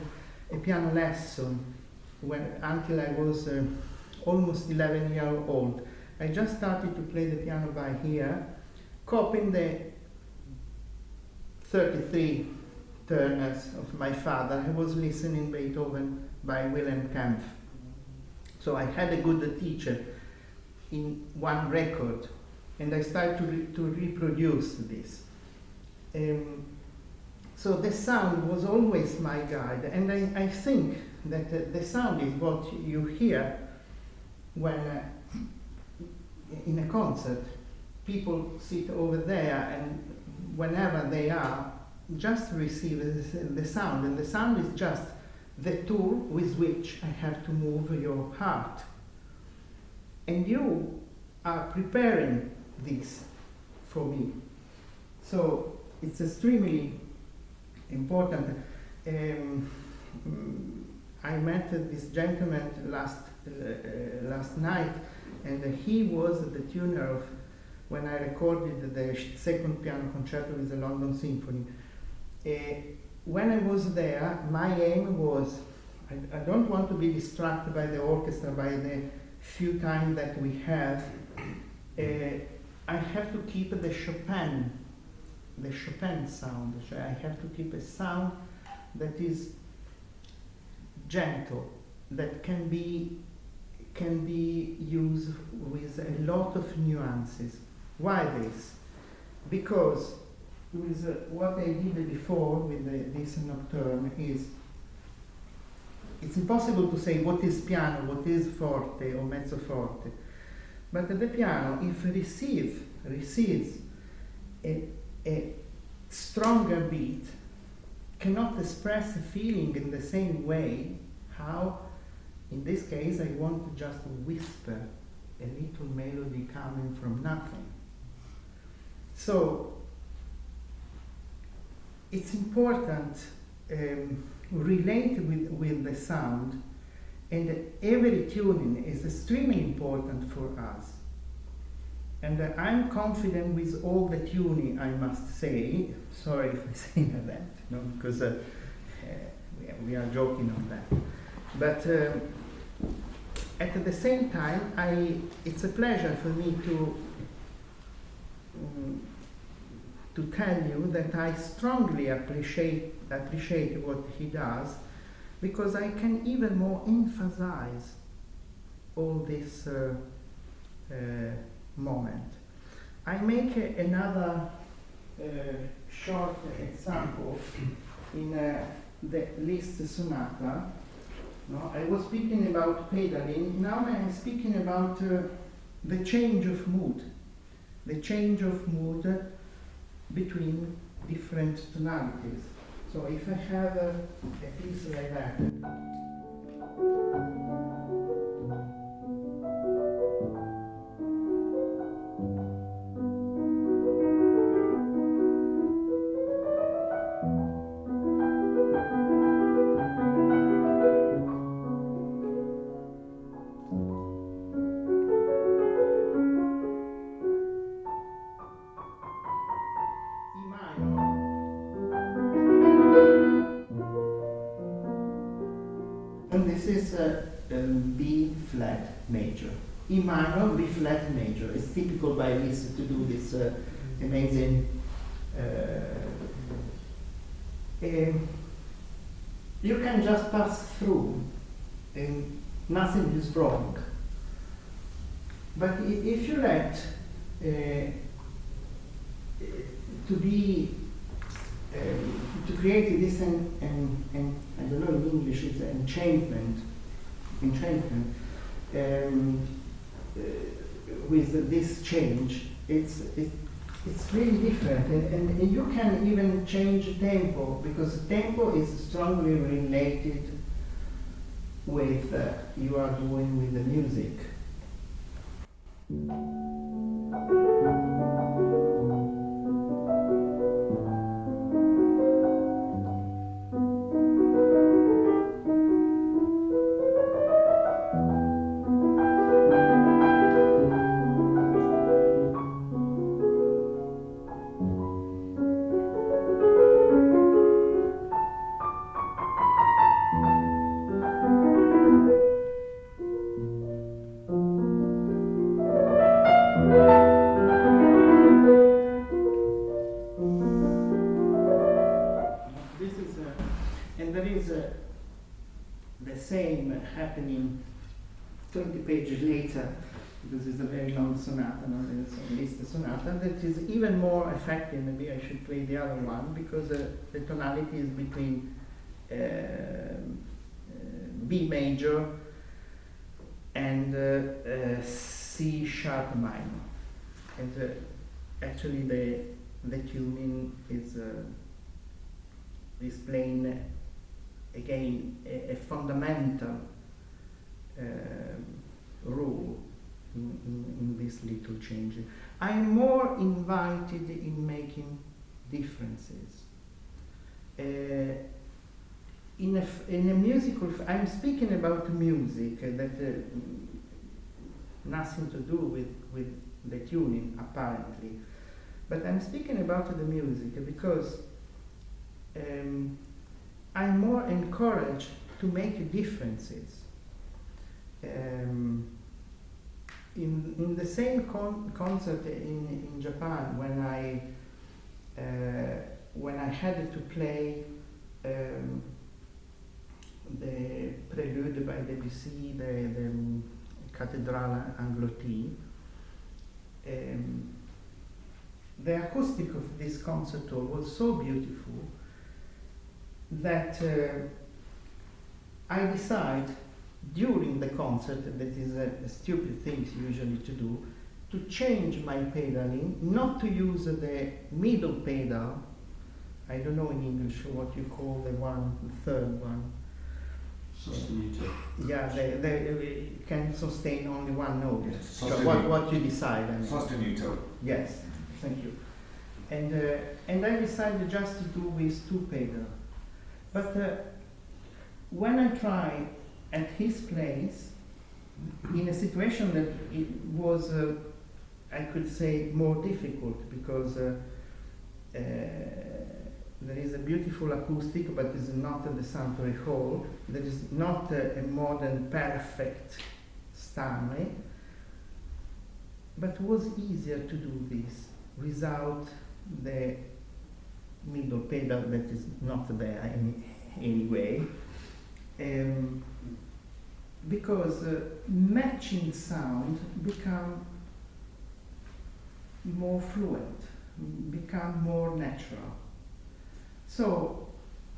a piano lesson until I was almost 11 years old. I just started to play the piano by ear, copying the 33 Turners of my father. I was listening Beethoven by Wilhelm Kempff. So I had a good teacher in one record, and I started to reproduce this. So the sound was always my guide, and I think that the sound is what you hear when in a concert people sit over there, and whenever they are, just receive the sound, and the sound is just the tool with which I have to move your heart. And you are preparing this for me. So it's extremely important. I met this gentleman last night, and he was the tuner of when I recorded the second piano concerto with the London Symphony. When I was there, my aim was, I don't want to be distracted by the orchestra, by the few time that we have. I have to keep the Chopin sound. So I have to keep a sound that is gentle, that can be used with a lot of nuances. Why this? Because with what I did before with the Liszt Nocturne is, it's impossible to say what is piano, what is forte or mezzo forte. But the piano, if receives a stronger beat, cannot express a feeling in the same way how, in this case, I want to just whisper a little melody coming from nothing. So, it's important relate with the sound, and every tuning is extremely important for us. And I'm confident with all the tuning, I must say. Sorry if I say that, no, because we are joking on that. But at the same time, it's a pleasure for me to tell you that I strongly appreciate what he does, because I can even more emphasize all this moment. I make another short example in the Liszt sonata. No, I was speaking about pedaling. Now I am speaking about the change of mood. The change of mood between different tonalities. So if I have a piece like that, E minor. this B flat major. E minor, B flat major. It's typical by Liszt to do this amazing. You can just pass through and nothing is wrong. But if you let to create this and I don't know in English it's enchantment with this change, it's really different, and you can even change tempo, because tempo is strongly related with you are doing with the music. Happening 20 pages later, because it's a very long sonata, no? It's at least a sonata that is even more effective. Maybe I should play the other one, because the tonality is between B major and C sharp minor, and actually the tuning is playing again a fundamental role in this little change. I'm more invited in making differences. In a musical, I'm speaking about music that nothing to do with the tuning apparently, but I'm speaking about the music because I'm more encouraged to make differences. In the same concert in Japan, when I had to play the prelude by Debussy, the Cathédrale Anglotie, the acoustic of this concerto was so beautiful that I decided during the concert, that is a stupid thing usually to do, to change my pedaling, not to use the middle pedal. I don't know in English what you call the third one. Sostenuto. Yeah, they can sustain only one note. Yes, So sostenuto. what you decide. I mean. Sostenuto. Yes, thank you. And I decided just to do with two pedals. But when I try at his place, in a situation that it was, I could say, more difficult, because there is a beautiful acoustic, but it's not the Sanctuary Hall. There is not a modern, perfect Stanley. But it was easier to do this without the middle pedal that is not there anyway. Because matching sound become more fluent, become more natural. So,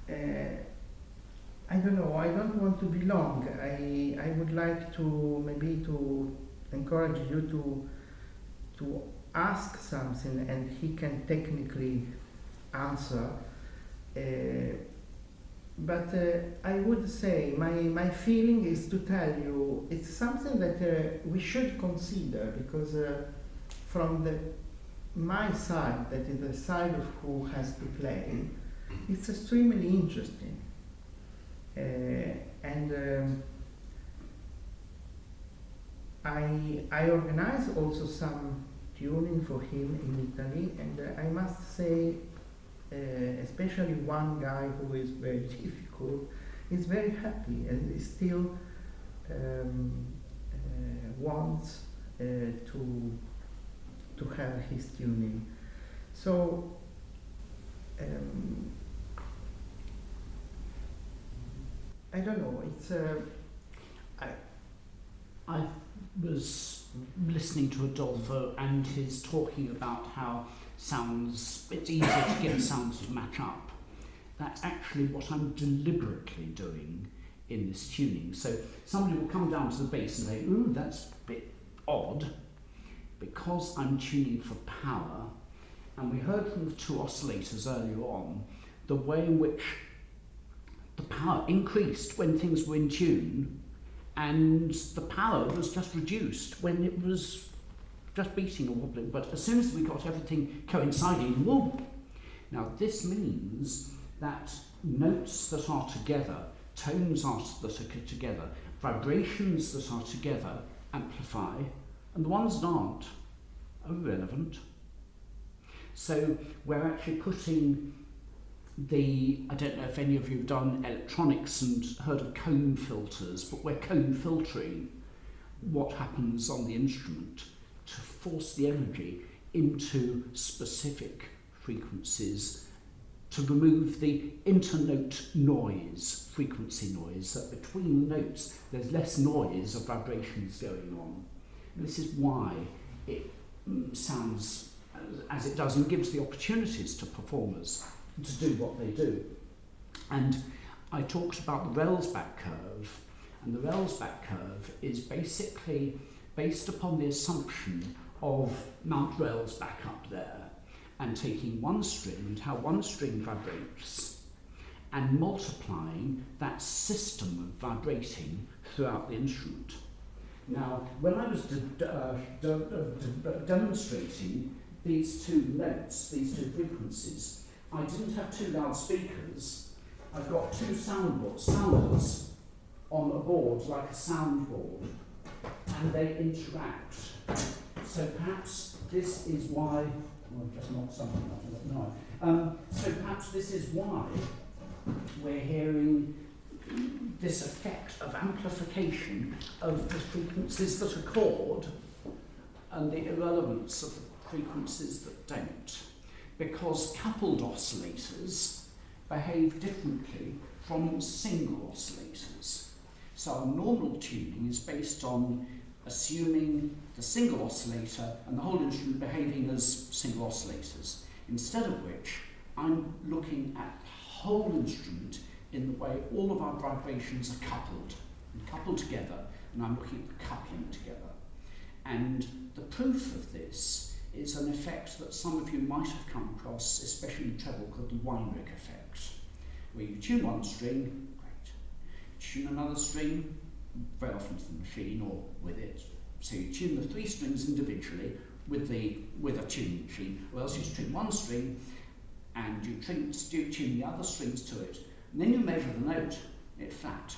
I don't know, I don't want to be long. I would like to maybe to encourage you to ask something and he can technically answer. But I would say my feeling is to tell you it's something that we should consider, because from my side, that is the side of who has to play, it's extremely interesting. And I organize also some tuning for him in Italy, and I must say, especially one guy who is very difficult, is very happy and is still wants to have his tuning. So I don't know. It's I was listening to Adolfo and his talking about how it's easier to get sounds to match up. That's actually what I'm deliberately doing in this tuning. So somebody will come down to the bass and say, ooh, that's a bit odd, because I'm tuning for power. And we heard from the two oscillators earlier on the way in which the power increased when things were in tune, and the power was just reduced when it was just beating or wobbling. But as soon as we got everything coinciding, whoop! Now this means that notes that are together, tones that are together, vibrations that are together amplify, and the ones that aren't are irrelevant. So we're actually putting I don't know if any of you have done electronics and heard of cone filters, but we're cone filtering what happens on the instrument to force the energy into specific frequencies to remove the internote noise, frequency noise, so that between notes there's less noise of vibrations going on. And this is why it sounds as it does and gives the opportunities to performers to do what they do. And I talked about the Rellsbach curve, and the Rellsbach curve is basically based upon the assumption of Mount Rellsbach up there, and taking one string and how one string vibrates and multiplying that system of vibrating throughout the instrument. Now, when I was demonstrating these two notes, these two frequencies, I didn't have two loudspeakers. I've got two sounders on a board, like a soundboard, and they interact. So perhaps this is why, I've just knocked something off. So perhaps this is why we're hearing this effect of amplification of the frequencies that accord and the irrelevance of the frequencies that don't. Because coupled oscillators behave differently from single oscillators. So our normal tuning is based on assuming the single oscillator and the whole instrument behaving as single oscillators, instead of which I'm looking at the whole instrument in the way all of our vibrations are coupled together, and I'm looking at the coupling together. And the proof of this is an effect that some of you might have come across, especially in treble, called the Weinrich effect, where you tune one string, great. Tune another string, very often to the machine or with it. So you tune the three strings individually with a tuning machine, or else you tune one string and you tune the other strings to it, and then you measure the note, it's flat.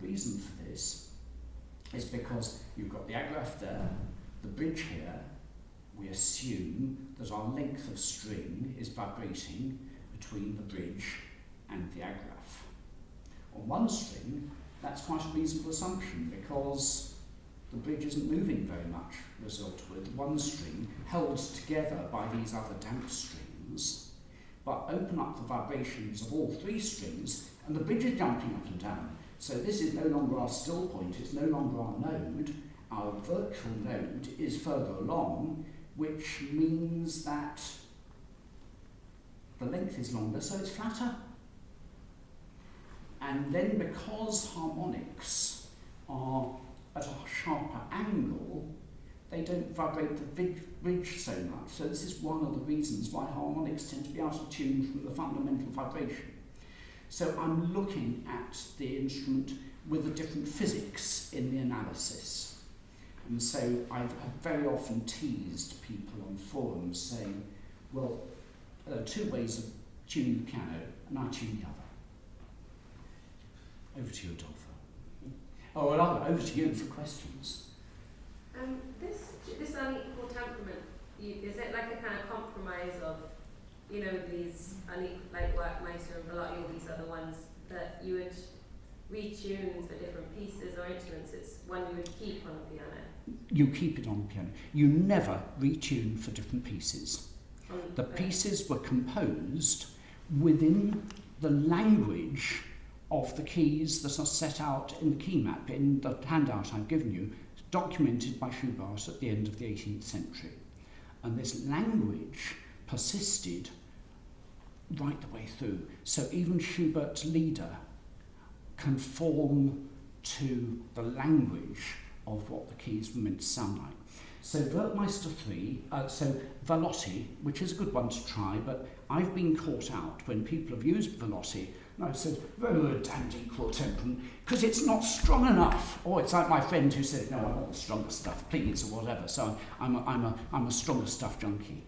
The reason for this is because you've got the agraff there, the bridge here. We assume that our length of string is vibrating between the bridge and the agraff. On one string, that's quite a reasonable assumption because the bridge isn't moving very much, result with one string held together by these other damp strings, but open up the vibrations of all three strings and the bridge is jumping up and down. So this is no longer our still point, it's no longer our node. Our virtual node is further along, which means that the length is longer, so it's flatter. And then because harmonics are at a sharper angle, they don't vibrate the bridge so much. So this is one of the reasons why harmonics tend to be out of tune from the fundamental vibration. So I'm looking at the instrument with a different physics in the analysis. And so I've very often teased people on forums saying, well, there are two ways of tuning the piano, and I tune the other. Over to you, Adolfo. Oh, well, over to you for questions. This unequal temperament, is it like a kind of compromise of, these unequal, like Workmeister and Velotti, all these other ones that you would retune for different pieces or instruments, it's one you would keep on a piano. You keep it on the piano. You never retune for different pieces. The Okay. pieces were composed within the language of the keys that are set out in the key map in the handout I've given you, documented by Schubert at the end of the 18th century. And this language persisted right the way through. So even Schubert's Lieder conform to the language of what the keys were meant to sound like. So Werkmeister 3, so Velotti, which is a good one to try, but I've been caught out when people have used Velotti, and I've said, oh, damned equal temperament, because it's not strong enough. Or it's like my friend who said, no, I want the stronger stuff, please, or whatever. So I'm a stronger stuff junkie.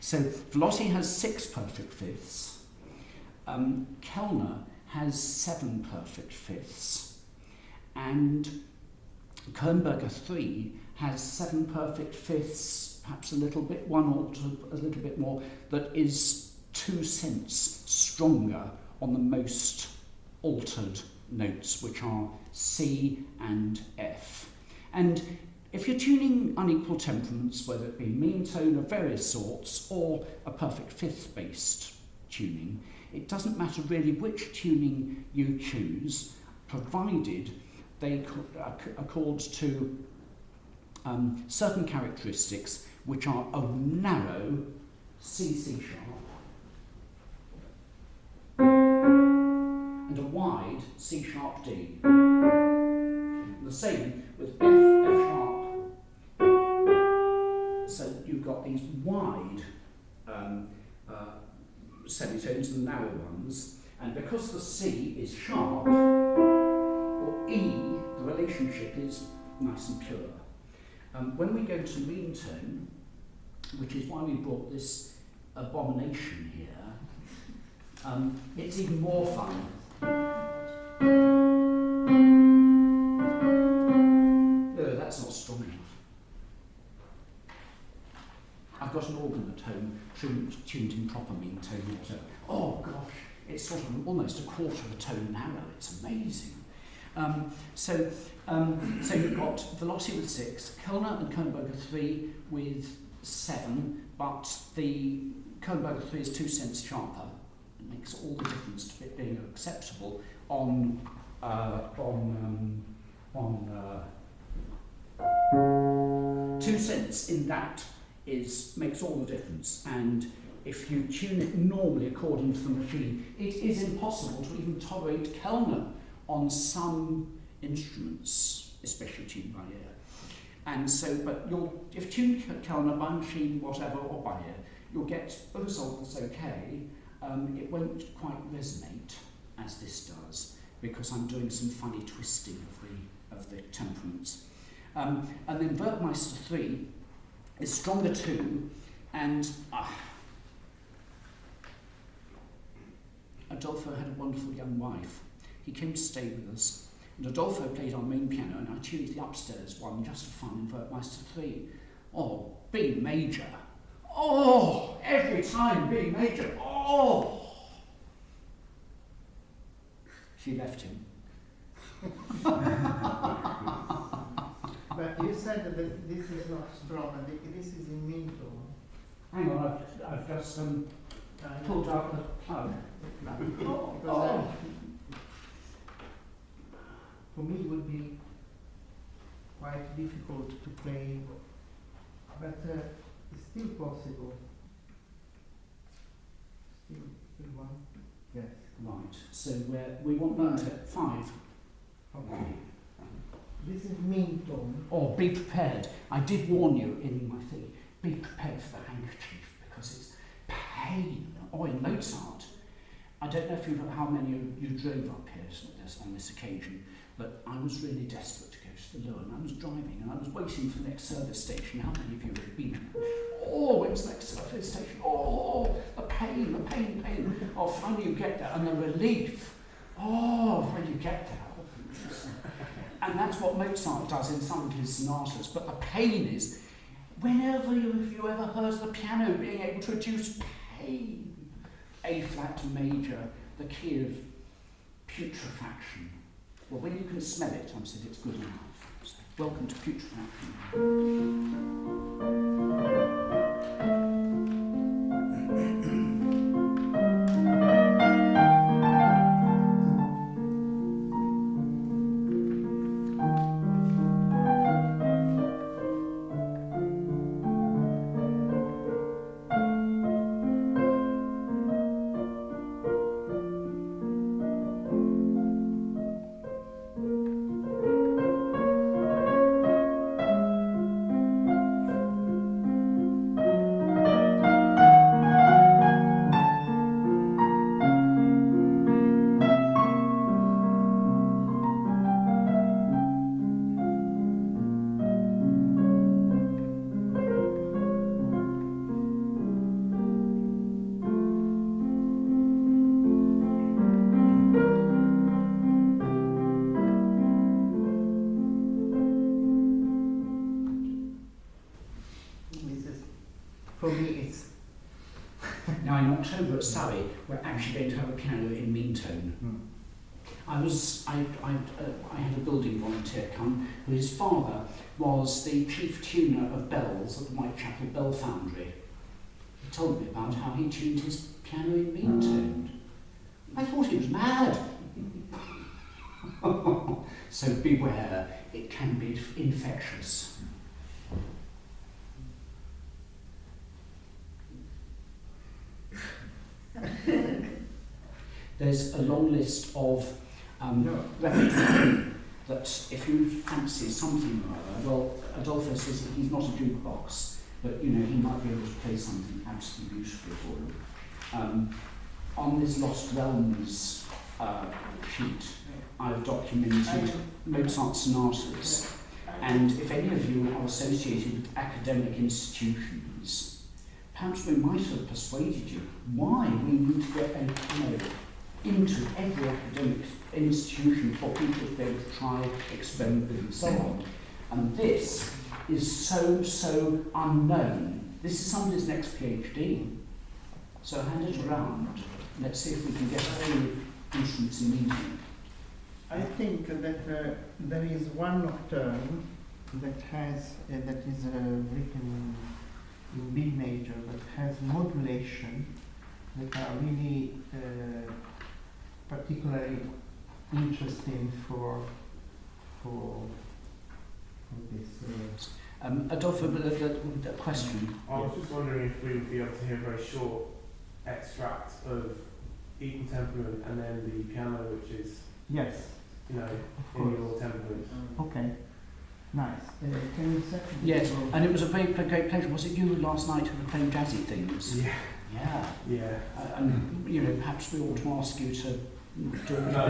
So Velotti has 6 perfect fifths. Kellner has 7 perfect fifths. And Kernberger 3 has 7 perfect fifths, perhaps a little bit, one altered a little bit more, that is 2 cents stronger on the most altered notes, which are C and F. And if you're tuning unequal temperaments, whether it be meantone of various sorts or a perfect fifth based tuning, it doesn't matter really which tuning you choose, provided they accord to certain characteristics which are a narrow C sharp and a wide C sharp D. And the same with F sharp. So you've got these wide semitones and narrow ones, and because the C is sharp, or E, the relationship is nice and pure. When we go to meantone, which is why we brought this abomination here, it's even more fun. No, that's not strong enough. I've got an organ at home tuned in proper meantone. Oh gosh, it's sort of almost a quarter of a tone narrow. It's amazing. So you've got Velotti with 6, Kellner and Kernberger 3 with 7, but the Kernberger 3 is 2 cents sharper. It makes all the difference to it being acceptable on 2 cents in that makes all the difference. And if you tune it normally according to the machine, it is impossible to even tolerate Kellner on some instruments, especially tuned by ear. And so, but if tuned Kellner by machine, whatever, or by ear, you'll get a result that's okay. It won't quite resonate as this does, because I'm doing some funny twisting of the temperaments. And then Werkmeister 3 is stronger too, and Adolfo had a wonderful young wife. He came to stay with us, and Adolfo played our main piano, and I tuned the upstairs one just for fun in Werkmeister 3. Oh, B major. Oh, every time B major. Oh! She left him. But you said that this is not strong, and this is in Meantone. Hang on, I've just pulled out the plug. For me, it would be quite difficult to play, but it's still possible. Still one? Yes. Right, so we want that at 5. Okay. This is Meantone. Or be prepared. I did warn you in my thing, be prepared for the handkerchief, because it's pain. Or in Mozart, I don't know how many of you drove up here on this occasion, but I was really desperate to go to the Lower, and I was driving, and I was waiting for the next service station. How many of you have been? Oh, when's the next service station? Oh, the pain. Oh, finally you get there, and the relief. Oh, when you get there. And that's what Mozart does in some of his sonatas, but the pain is, have you ever heard the piano being able to reduce pain? A flat major, the key of putrefaction. Well, when you can smell it, I said it's good enough. So, welcome to putrefaction. For me, it's Now in October at Surrey, we're actually going to have a piano in Meantone. I had a building volunteer come, who his father was the chief tuner of bells at the Whitechapel Bell Foundry. He told me about how he tuned his piano in Meantone. I thought he was mad. So beware, it can be infectious. There's a long list of repertoire that if you fancy something or other, well, Adolfo says that he's not a jukebox, but you know, he might be able to play something absolutely beautiful for you. On this Lost Realms sheet, I've documented Mozart sonatas, and if any of you are associated with academic institutions, perhaps we might have persuaded you why we need to get a piano into every academic institution for people to be able to try, experiment with and so on. And this is so unknown. This is somebody's next PhD. So hand it around. Let's see if we can get a few instruments in Meantone. I think that there is one nocturne that has that is written in B major, that has modulation that are really particularly interesting for this. Adolfo, the question. I was just wondering if we would be able to hear a very short extract of Equal Temperament and then the piano, which is, Yes, you know, of in course. your temperament. Okay, nice. Can you set? Yes, and it was a very great pleasure. Was it you last night who were playing jazzy things? Yeah. Yeah. Yeah. And you know, perhaps we ought to ask you to do it. No.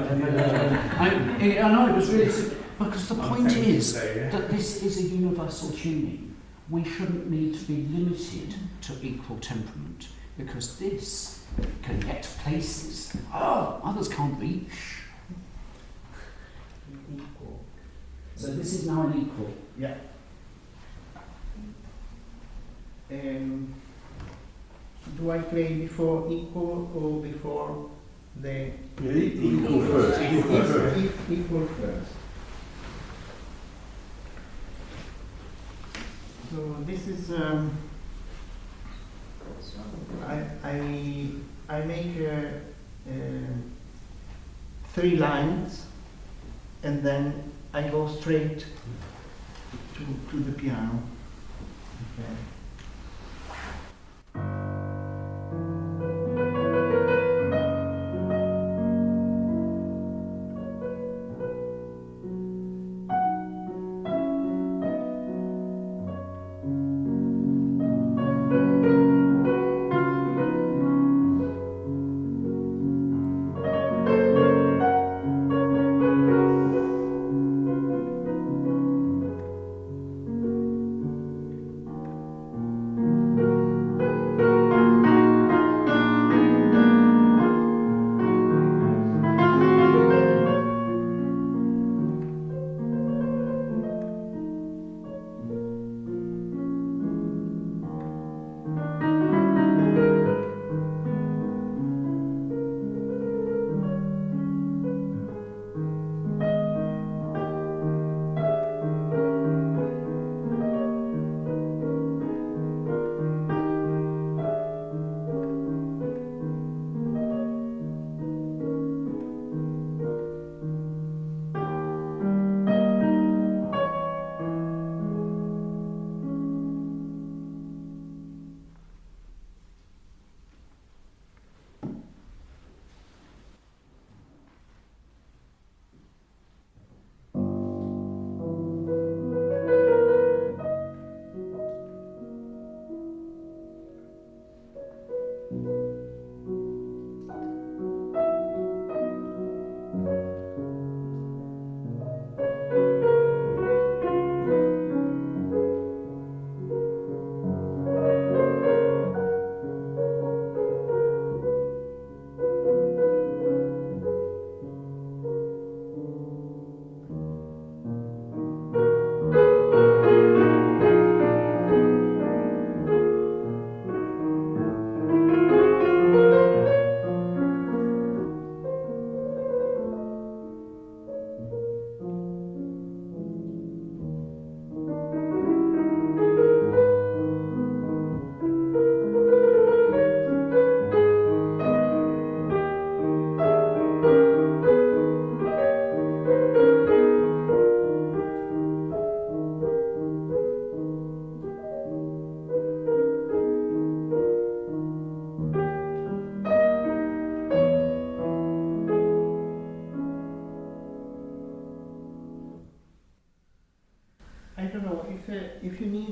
I know it was really because the point is Today, that this is a universal tuning. We shouldn't need to be limited to equal temperament because this can get to places others can't reach. Equal. So this is now an equal. Yeah. Do I play before equal or before the Equal first. Equal first. Equal first. So this is I make 3 lines and then I go straight to the piano. Okay.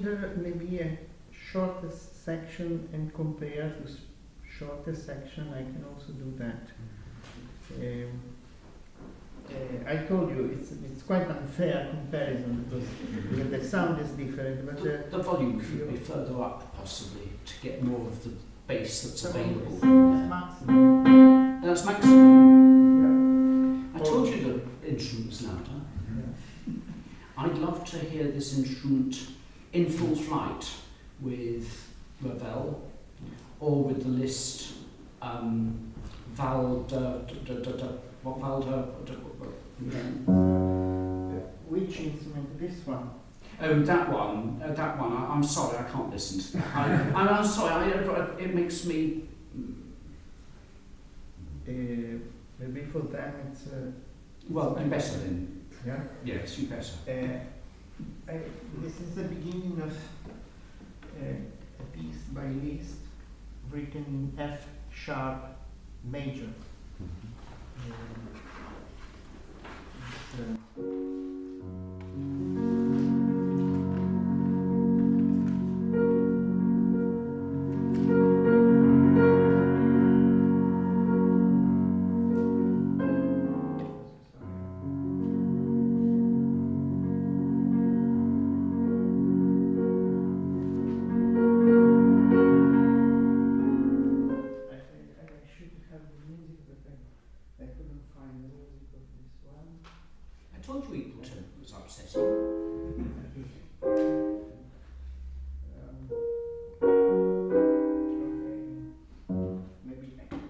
consider maybe a shortest section and compare to shortest section. I can also do that. I told you it's quite unfair comparison because the sound is different, but The volume should be further up, possibly, to get more of the bass that's available. maximum. That's maximum. Yeah. I told you the instrument was louder. Yeah. I'd love to hear this instrument in full flight with Ravel or with the Liszt Which instrument? This one. Oh, that one. I'm sorry, I can't listen to that. I'm sorry. It makes me. Maybe for them it's. Well, you better then. Yeah. Yes, you better. This is the beginning of a piece by Liszt written in F sharp major. I told you equal tempo was upsetting. Maybe I can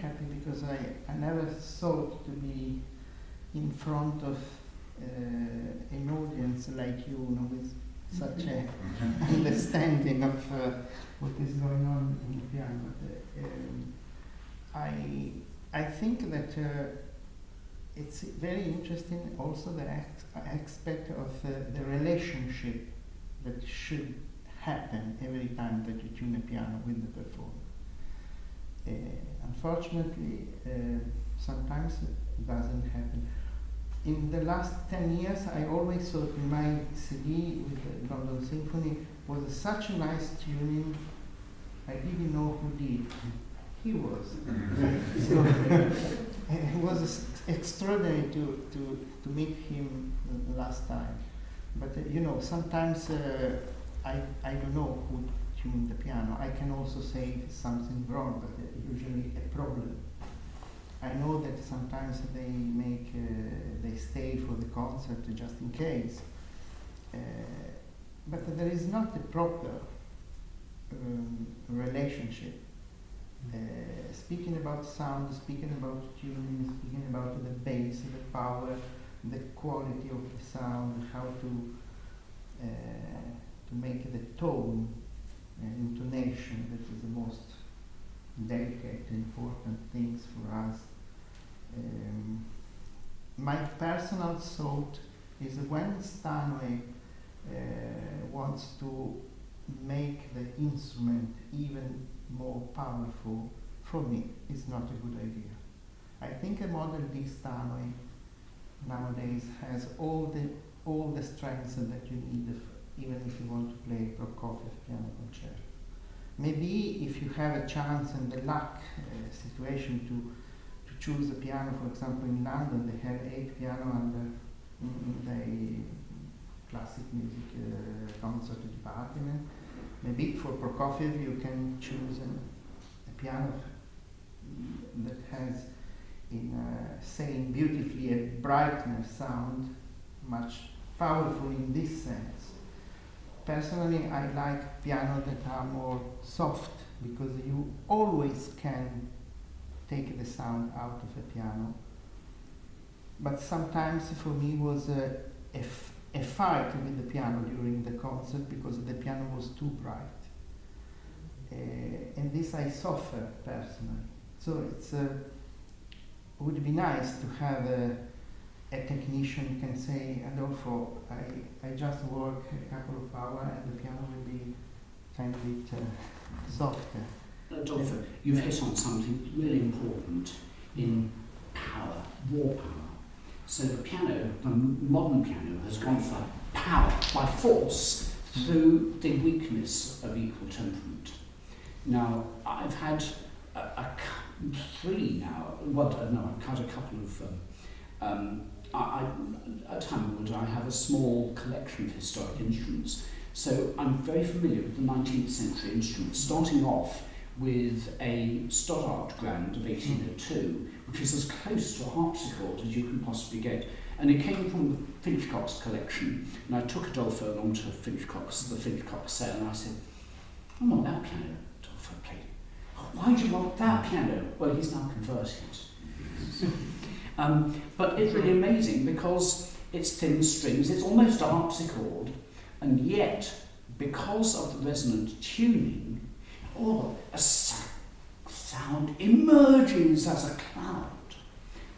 happy because I never thought to be in front of an audience like you, with such a understanding of what is going on in the piano. But, I think that it's very interesting also the aspect of the relationship that should happen every time that you tune a piano with the performer. Unfortunately, sometimes it doesn't happen. In the last 10 years, I always thought my CD with the London Symphony was such a nice tuning. I didn't know who did. He was. So it was extraordinary to meet him the last time. But sometimes I don't know who tuned the piano. I can also say something wrong, but usually a problem. I know that sometimes they stay for the concert just in case, but there is not a proper relationship. Speaking about sound, speaking about tuning, speaking about the bass, the power, the quality of the sound, how to make the tone and intonation, that is the most delicate, important things for us. My personal thought is when Stanway wants to make the instrument even more powerful, for me, it's not a good idea. I think a model like Stanway nowadays has all the strengths that you need, even if you want to play Prokofiev piano concerto. Maybe if you have a chance and the luck situation to choose a piano, for example, in London they have 8 piano under the classic music concert department. Maybe for Prokofiev you can choose a piano that has, saying beautifully, a brightener sound, much powerful in this sense. Personally, I like piano that are more soft, because you always can take the sound out of a piano. But sometimes for me was a fight with the piano during the concert because the piano was too bright. And this I suffer personally. So it would be nice to have a technician who can say, Adolfo, I just work a couple of hours and the piano will be kind of bit softer. Adolfo, you've hit on something really important in power, raw power. So the piano, the modern piano, has gone for power by force through the weakness of equal temperament. Now, I've had three now, I've cut a couple of, at Hamilwood I have a small collection of historic instruments, so I'm very familiar with the 19th century instruments, starting off with a Stoddart Grand of 1802, which is as close to a harpsichord as you can possibly get. And it came from the Finchcock's collection, and I took Adolfo along to the Finchcock's sale, and I said, I want that piano. Adolfo played. Why do you want that piano? Well, he's now converted. But it's really amazing because it's thin strings, it's almost a harpsichord, and yet, because of the resonant tuning, a sound emerges as a cloud.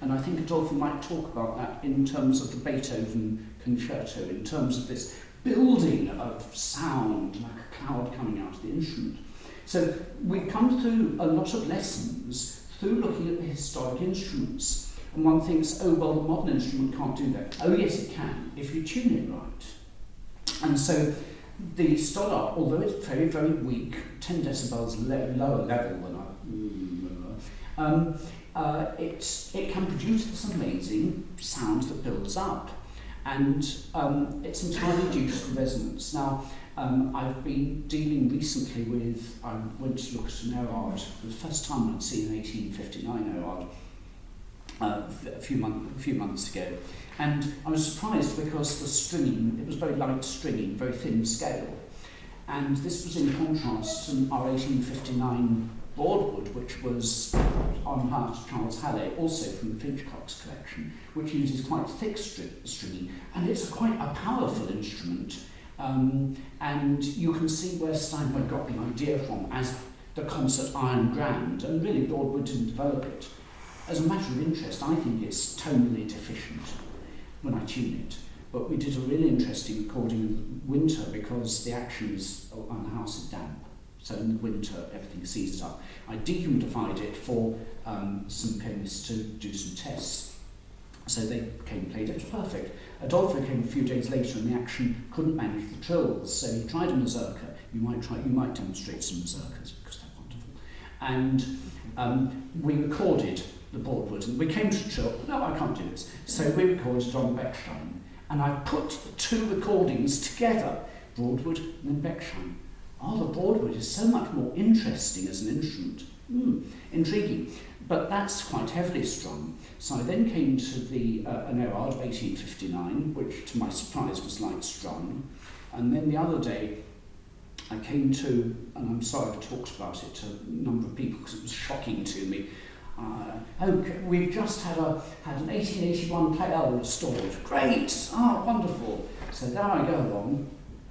And I think Adolfo might talk about that in terms of the Beethoven concerto, in terms of this building of sound like a cloud coming out of the instrument. So we've come through a lot of lessons through looking at the historic instruments. And one thinks, oh, well, the modern instrument can't do that. Oh, yes, it can, if you tune it right. And so the Stoddart, although it's very, very weak, 10 decibels lower level than it can produce this amazing sound that builds up. And it's entirely due to the resonance. Now, I've been dealing recently with, I went to look at an Erard, for the first time I'd seen an 1859 Erard a few months ago. And I was surprised because the stringing, it was very light stringing, very thin scale. And this was in contrast to our 1859 Broadwood, which was on hire to Charles Halley, also from the Finchcock's collection, which uses quite thick stringy, and it's quite a powerful instrument. And you can see where Steinway got the idea from as the concert iron grand, and really Broadwood didn't develop it. As a matter of interest, I think it's tonally deficient when I tune it. But we did a really interesting recording in the winter because the actions on the house is damp. So in the winter, everything seizes up. I dehumidified it for some pianists to do some tests. So they came and played it. It was perfect. Adolfo came a few days later and the action couldn't manage the trills. So he tried a mazurka. You might demonstrate some mazurkas because they're wonderful. And we recorded the Broadwood, and we came to the trill. No, I can't do this. So we recorded on Bechstein. And I put the two recordings together, Broadwood and then Bechstein. Oh, the Broadwood is so much more interesting as an instrument. Intriguing. But that's quite heavily strung. So I then came to the an Erard 1859, which to my surprise was light strung. And then the other day, I came to, and I'm sorry I've talked about it to a number of people because it was shocking to me. We've just had an 1881 Pleyel restored. Great! Wonderful. So there I go along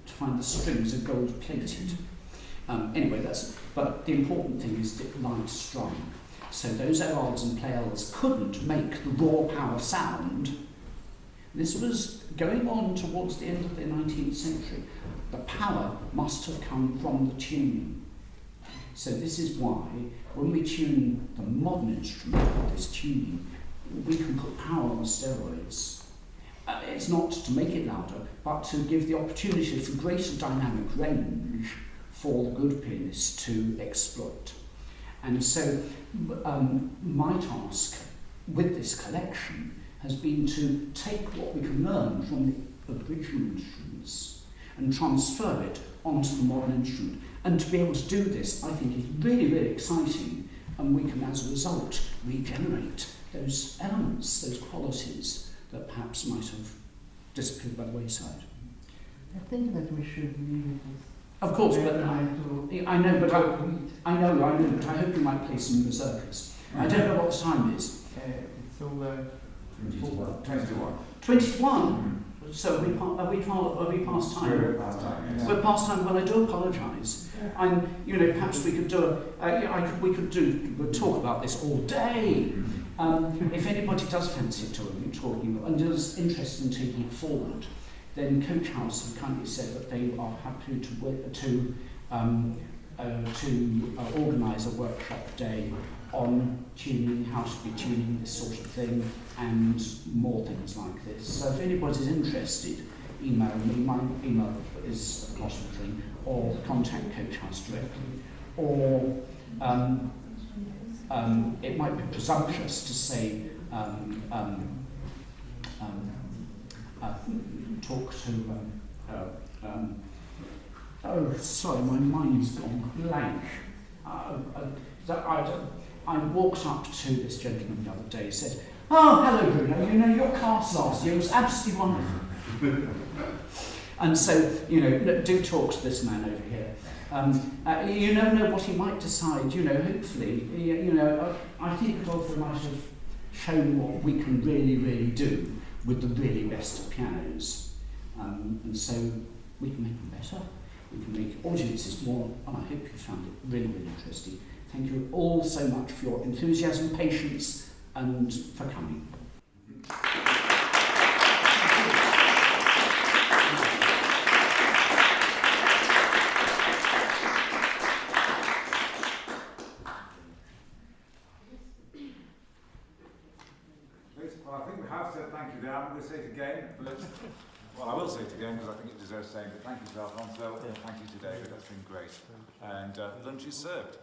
to find the strings are gold plated. Anyway, but the important thing is that light strung. So those Erards and Pleyels couldn't make the raw power sound. This was going on towards the end of the 19th century. The power must have come from the tuning. So this is why, when we tune the modern instrument with this tuning, we can put power on steroids. It's not to make it louder, but to give the opportunity for greater dynamic range for the good pianist to exploit. And so my task with this collection has been to take what we can learn from the original instruments and transfer it onto the modern instrument. And to be able to do this, I think, is really, really exciting, and we can, as a result, regenerate those elements, those qualities that perhaps might have disappeared by the wayside. I think that we should leave it as Of course, but I know, but I hope you might play some mazurkas. I don't know what the time is. it's over 21. 21? So are we past time? We're past time, yes. We're past time. Well, I do apologise. Perhaps we could we'll talk about this all day. If anybody does fancy talking and is interested in taking it forward, then Coach House have kindly said that they are happy to organise a workshop day on tuning, how to be tuning this sort of thing, and more things like this. So if anybody's interested, email me. My email is at the bottom of the thing, or contact Coach House directly, or it might be presumptuous to say talk to sorry, my mind's gone blank. I walked up to this gentleman the other day and said, "Oh, hello Bruno, your class last year was absolutely wonderful." And so, do talk to this man over here. You don't know what he might decide, hopefully, I think Adolfo might have shown what we can really, really do with the really best of pianos. And so we can make them better, we can make audiences more, and I hope you found it really, really interesting. Thank you all so much for your enthusiasm, patience, and for coming. Well, I think we have said thank you there. I'm going to say it again. I will say it again because I think it deserves saying. But thank you to Alfonso, and thank you to David. That's been great. And lunch is served.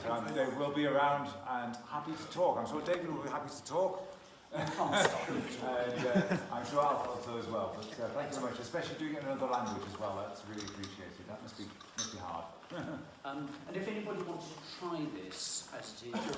But they will be around and happy to talk. I'm sure David will be happy to talk. And I'm sure Alfonso as well. But thank you so much, especially doing it in another language as well. That's really appreciated. That must be hard. And if anybody wants to try this as it is.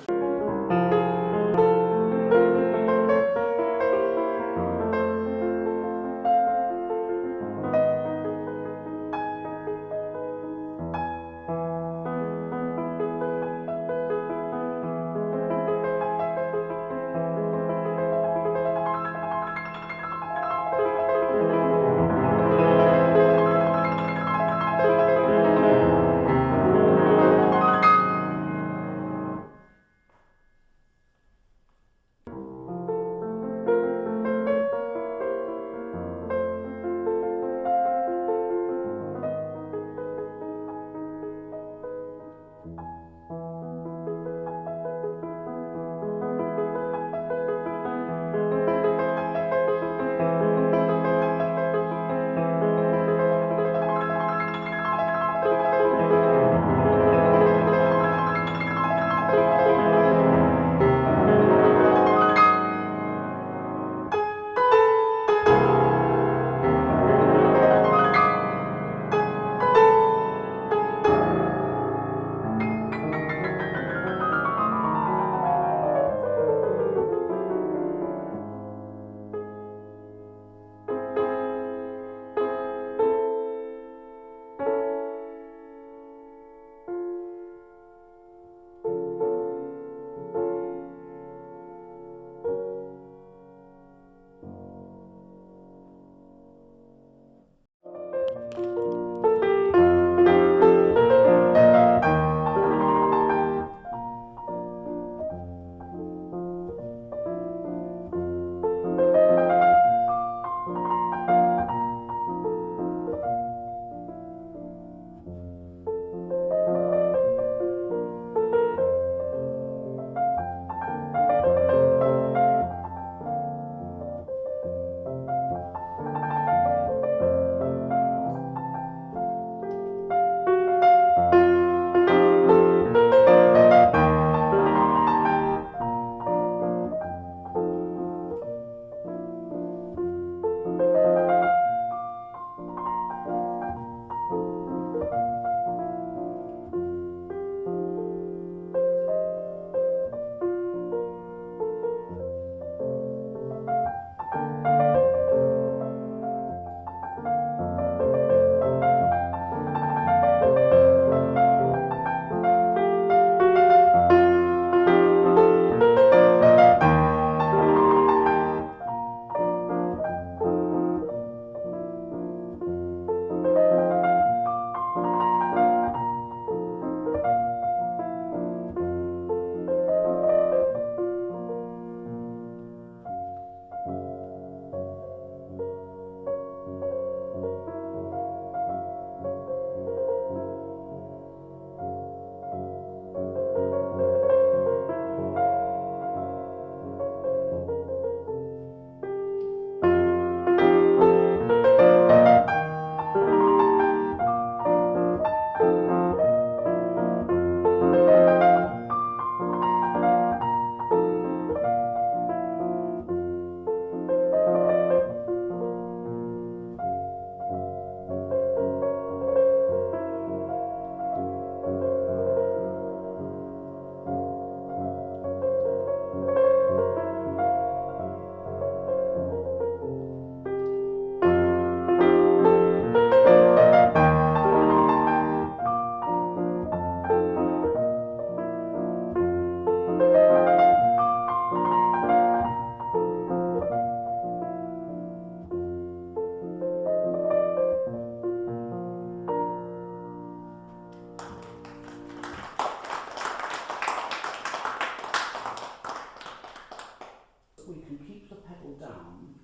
that we can keep the pedal down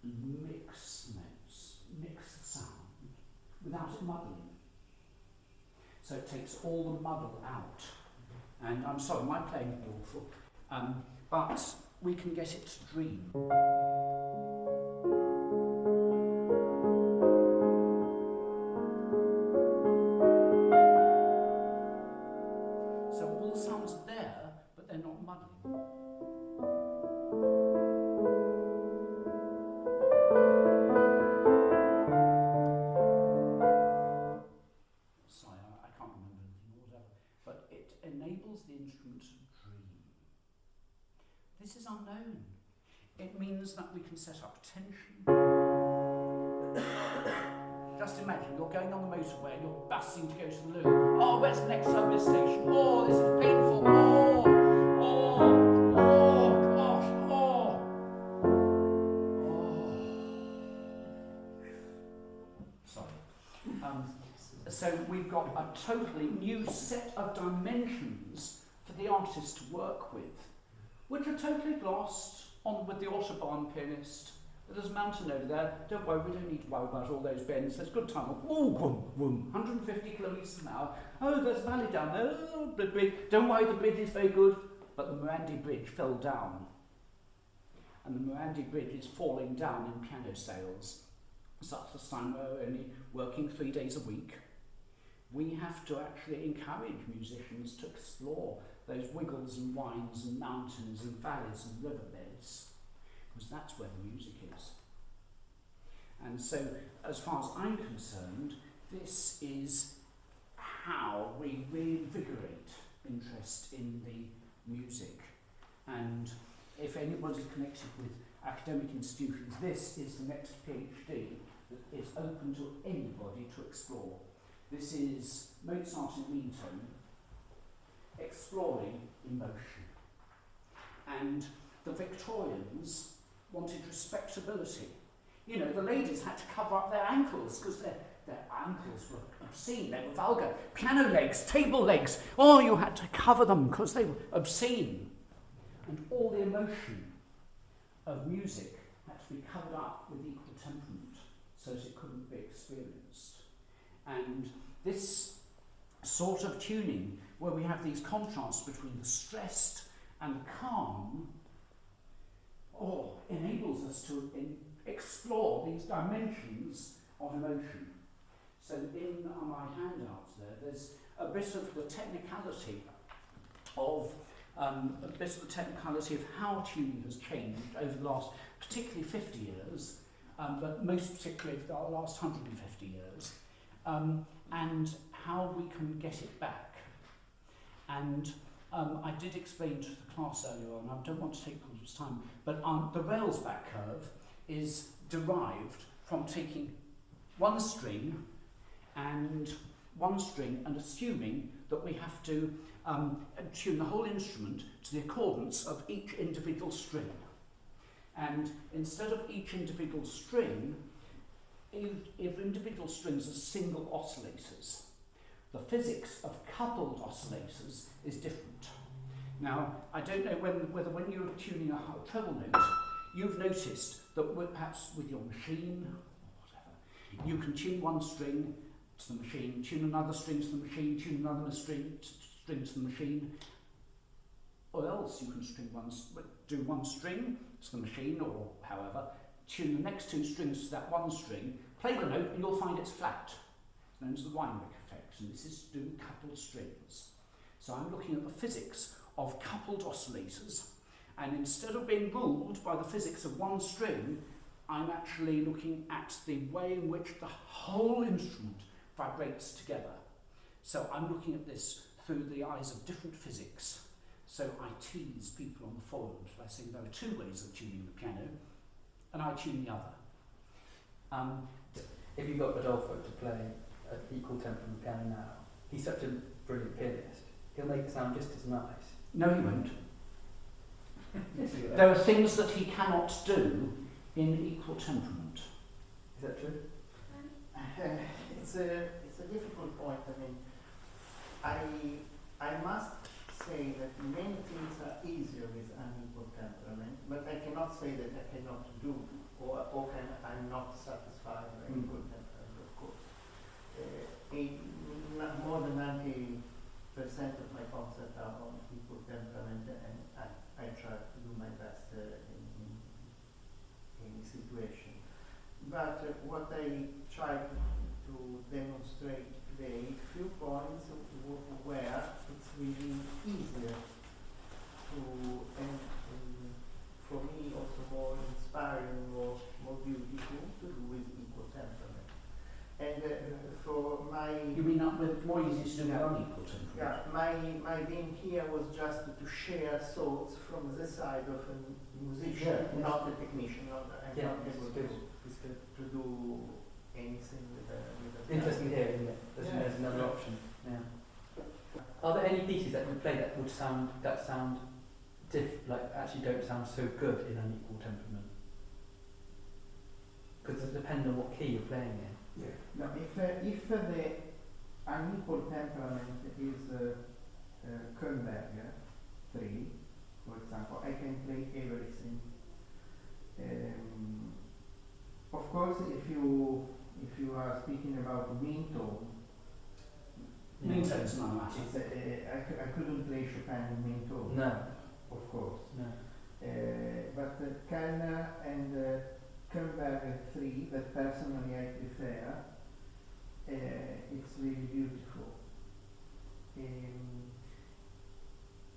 and mix notes, mix the sound, without it muddling. So it takes all the muddle out. And I'm sorry, my playing is awful, but we can get it to dream. So all the sounds are there, but they're not muddling. Sorry, I can't remember anything or whatever, but it enables the instrument to dream. This is unknown. It means that we can set up tension. Just imagine you're going on the motorway and you're bussing to go to the loo. Oh, where's the next service station? Oh, this is painful. Gosh, Sorry. So we've got a totally new set of dimensions for the artist to work with, which are totally glossed on with the Autobahn pianist. There's a mountain over there. Don't worry, we don't need to worry about all those bends. There's good time. Oh, boom, boom, 150 kilometres an hour. Oh, there's a valley down there. Oh, bridge. Don't worry, the bridge is very good. But the Morandi Bridge fell down. And the Morandi Bridge is falling down in piano sales. Such a time we're only working 3 days a week. We have to actually encourage musicians to explore those wiggles and winds and mountains and valleys and riverbeds, because that's where the music is. And so, as far as I'm concerned, this is how we reinvigorate interest in the music. And if anybody's connected with academic institutions, this is the next PhD that is open to anybody to explore. This is Mozart in Meantone, exploring emotion. And the Victorians wanted respectability. You know, the ladies had to cover up their ankles because their ankles were obscene, they were vulgar. Piano legs, table legs, oh, you had to cover them because they were obscene. And all the emotion of music had to be covered up with equal temperament so that it couldn't be experienced. And this sort of tuning, where we have these contrasts between the stressed and the calm, enables us to explore these dimensions of emotion. So in my handouts there's a bit of the technicality of how tuning has changed over the last, particularly 50 years, but most particularly the last 150 years, and how we can get it back. And I did explain to the class earlier on, I don't want to take people's time, but the Railsback curve is derived from taking one string and assuming that we have to tune the whole instrument to the accordance of each individual string. And instead of each individual string, if individual strings are single oscillators, the physics of coupled oscillators is different. Now, I don't know whether when you're tuning a treble note, you've noticed that perhaps with your machine or whatever, you can tune one string to the machine, tune another string to the machine, tune another string to the machine, or else you can do one string to the machine or however, tune the next two strings to that one string, play the note and you'll find it's flat. It's known as the Weinrich effect, and this is doing coupled strings. So I'm looking at the physics of coupled oscillators, and instead of being ruled by the physics of one string, I'm actually looking at the way in which the whole instrument vibrates together. So I'm looking at this through the eyes of different physics. So I tease people on the forums by saying there are two ways of tuning the piano, and I tune the other. If you got Adolfo to play an equal temperament piano now, he's such a brilliant pianist, he'll make it sound just as nice. No, he won't. There are things that he cannot do in equal temperament. Is that true? It's a difficult point. I mean, I must say that many things are easier with unequal temperament, but I cannot cannot say that I cannot do, I'm not satisfied with unequal temperament, of course. More than 90% of my concerts are on equal temperament, and I try to do my best in any situation. But what I tried to demonstrate today, few points where it's really easier to, and for me also more inspiring, more beautiful to do with equal temperament. And for my... You mean with more easy to do with unequal temperament? Yeah, my being here was just to share thoughts from the side of a musician, not a technician. I'm not able to do anything with a Interesting here, isn't it? There's another option. Yeah. Are there any pieces that you play that would sound actually don't sound so good in unequal temperament? Because it depends on what key you're playing in. Yeah. No, if the unequal temperament is Kölnberger 3, for example, I can play everything. Of course, if you are speaking about Meantone, Meantone's not matter. I couldn't play Chopin in Meantone. No. Of course. No. But Kellner and Kölnberger 3, that personally I prefer, it's really beautiful.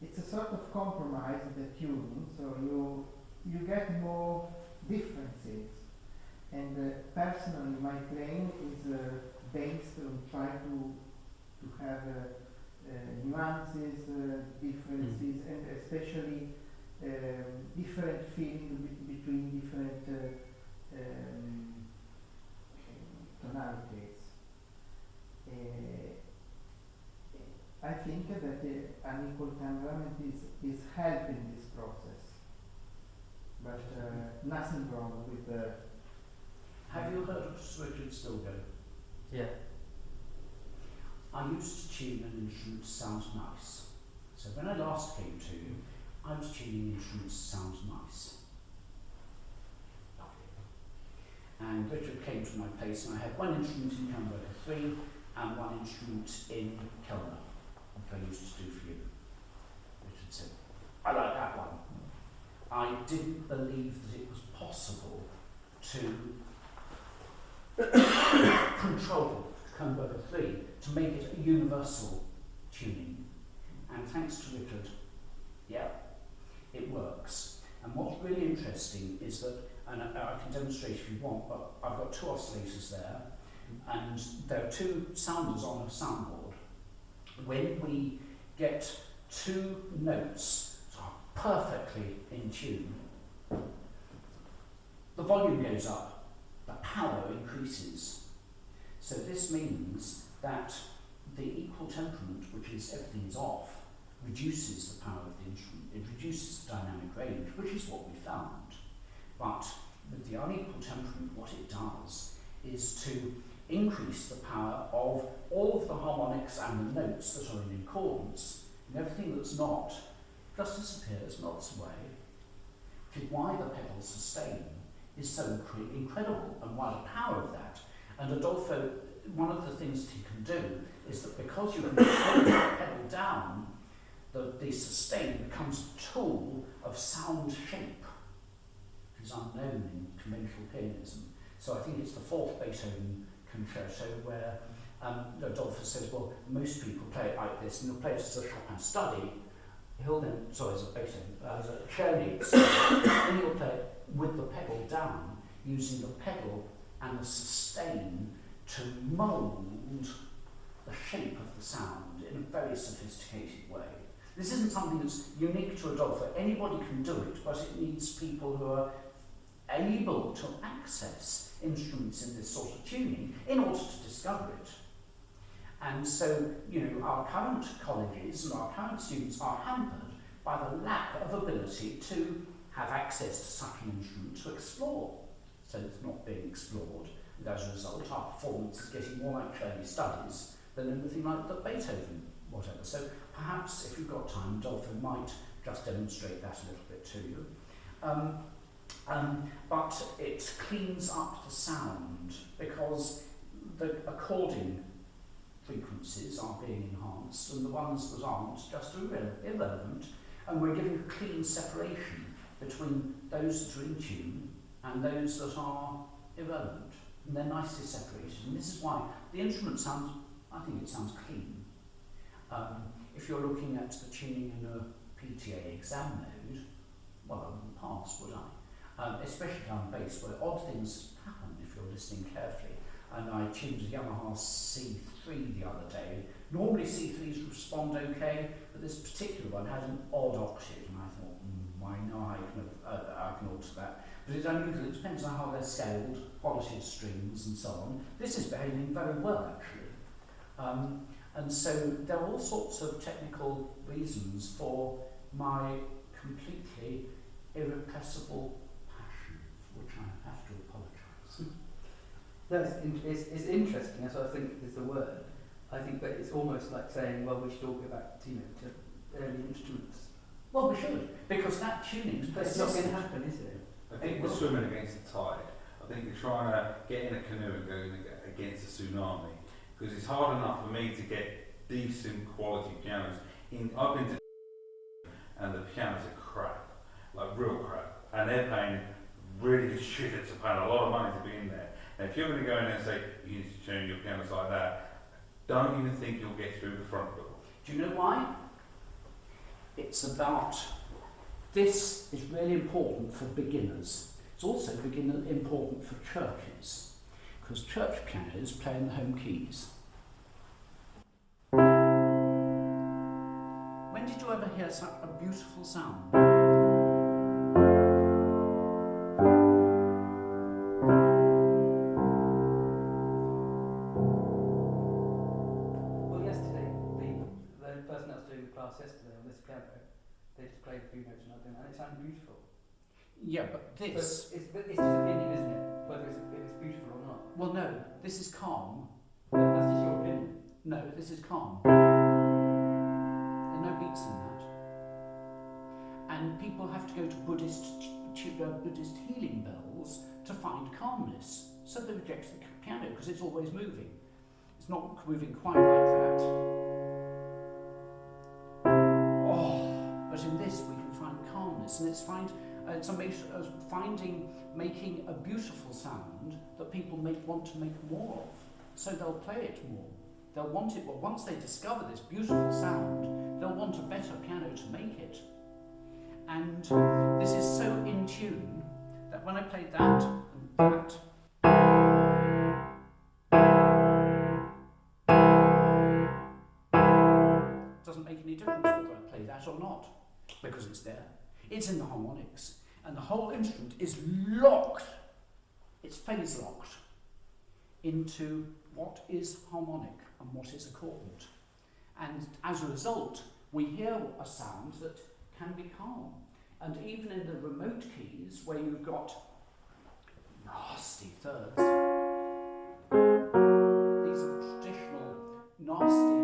It's a sort of compromise in the tuning, so you get more differences. And personally, my playing is based on trying to have nuances, differences, and especially different feeling between different tonalities. I think that unequal temperament is helping this process, but nothing wrong with the... Have you heard of Richard Stilgo? Yeah. I used to tune an instrument to sound nice. So when I last came to you, I was tuning instruments to sound nice. And Richard came to my place, and I had one instrument in Hamburger 3 and one instrument in Kellner, which I used to do for you. Richard said, I like that one. I didn't believe that it was possible to control Hamburger 3, to make it a universal tuning. And thanks to Richard, yeah, it works. And what's really interesting is that, and I can demonstrate if you want, but I've got two oscillators there, and there are two sounders on a soundboard. When we get two notes that are perfectly in tune, the volume goes up, the power increases. So this means that the equal temperament, which is everything's off, reduces the power of the instrument. It reduces the dynamic range, which is what we found. But with the unequal temperament, what it does is to increase the power of all of the harmonics and the notes that are in accordance, and everything that's not just disappears, melts away, which is why the pedal sustain is so incredible, and why the power of that. And Adolfo, one of the things that he can do is that because you can hold the pedal down, the sustain becomes a tool of sound shape, which is unknown in conventional pianism. So I think it's the fourth Beethoven concerto where Adolfo says, well, most people play it like this, and they'll play it as a Chopin study. He'll then, sorry, as a Beethoven, as a Czerny study, then he'll play it with the pedal down, using the pedal and the sustain to mould the shape of the sound in a very sophisticated way. This isn't something that's unique to Adolfo. Anybody can do it, but it needs people who are able to access instruments in this sort of tuning in order to discover it. And so, our current colleges and our current students are hampered by the lack of ability to have access to such an instrument to explore. So it's not being explored, and as a result our performance is getting more like Czerny studies than anything like the Beethoven whatever. So perhaps if you've got time, Adolfo might just demonstrate that a little bit to you. but it cleans up the sound because the according frequencies are being enhanced and the ones that aren't just irrelevant, and we're giving a clean separation between those that are in tune and those that are irrelevant, and they're nicely separated, and this is why the instrument sounds, I think it sounds clean. If you're looking at the tuning in a PTA exam mode, well, I wouldn't pass, would I? Especially down bass, where odd things happen if you're listening carefully. And I tuned a Yamaha C3 the other day. Normally C3s respond okay, but this particular one had an odd octave, and I thought, why not? I can alter that. But it's unusual. It depends on how they're scaled, quality of strings, and so on. This is behaving very well, actually. And so there are all sorts of technical reasons for my completely irrepressible passion, for which I have to apologise. No, it's interesting, that's what I think is the word. I think that it's almost like saying, well, we should all go back to early instruments. Well, we should, because that tuning But it's not going to happen, is it? I think we're swimming against the tide. I think we're trying to get in a canoe and go against a tsunami, because it's hard enough for me to get decent quality pianos. I've been to and the pianos are crap, like real crap, and they're paying really good shit to pay a lot of money to be in there. And if you're going to go in there and say you need to tune your pianos like that, don't even think you'll get through the front door. Do you know why? It's about, this is really important for beginners. It's also important for churches, because church pianos play in the home keys. When did you ever hear such a beautiful sound? Well, yesterday, the person that was doing the class yesterday on this piano, they just played a few notes and it sounded beautiful. Yeah, but this... So it's just opinion, isn't it? Whether if it's beautiful or not. Well, no, this is calm. That's just your opinion. No, this is calm. There are no beats in that. And people have to go to Buddhist healing bells to find calmness. So they reject the piano because it's always moving. It's not moving quite like that. Oh, but in this we can find calmness, and it's making a beautiful sound that people want to make more of. So they'll play it more. They'll want it more. Once they discover this beautiful sound, they'll want a better piano to make it. And this is so in tune that when I played that and that, it doesn't make any difference whether I play that or not, because it's there. It's in the harmonics, and the whole instrument is locked. It's phase locked into what is harmonic and what is accordant. And as a result, we hear a sound that can be calm. And even in the remote keys, where you've got nasty thirds, these are traditional nasty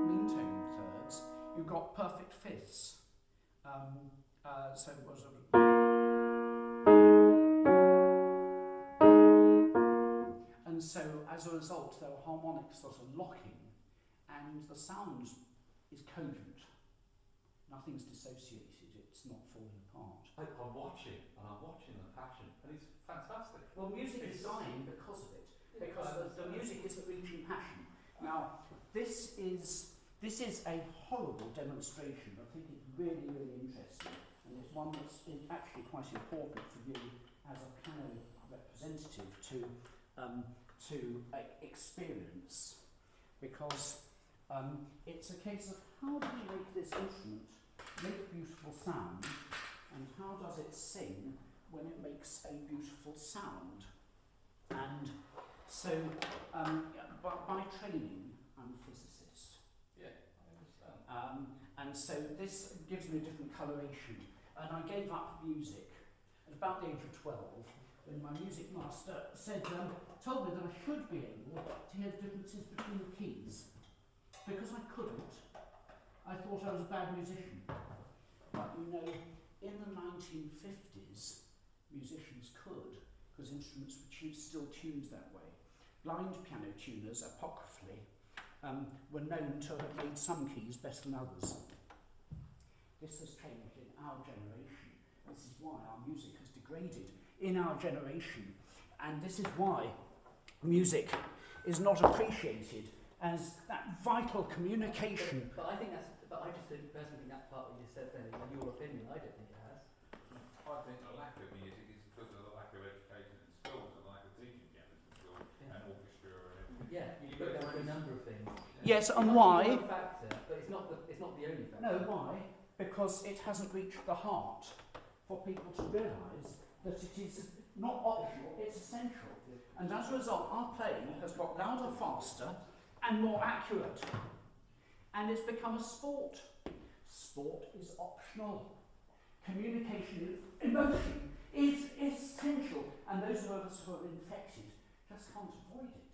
meantone thirds, you've got perfect fifths. So it was and so as a result there are harmonics that are locking and the sound is cogent. Nothing's dissociated, it's not falling apart. I'm watching the passion, and it's fantastic. Well, music is dying because of it, because the music isn't reaching passion. Now, this is a horrible demonstration. I think it's really, really interesting, and it's one that's actually quite important for you as a piano representative to experience, because it's a case of how do you make this instrument make beautiful sound, and how does it sing when it makes a beautiful sound. And so by training I'm a physicist. Yeah, I understand. And so this gives me a different coloration, and I gave up music at about the age of 12 when my music master told me that I should be able to hear the differences between the keys. Because I couldn't, I thought I was a bad musician. But you know, in the 1950s, musicians instruments were still tuned that way. Blind piano tuners, apocryphally, were known to have made some keys better than others. This has changed in our generation. This is why our music has degraded in our generation. And this is why music is not appreciated as that vital communication. But I just think, personally, that part what you just said then, in your opinion, I don't think it has. I think the lack of music is because of the lack of education in schools and the lack of teaching piano in schools and orchestra and everything. Yeah, you go down to a number of things. Yes, It and might be why? one factor, but it's not the only factor. No, why? Because it hasn't reached the heart for people to realise that it is not optional, it's essential. And as a result, our playing has got louder, faster, and more accurate. And it's become a sport. Sport is optional. Communication, emotion is essential. And those of us who are infected just can't avoid it.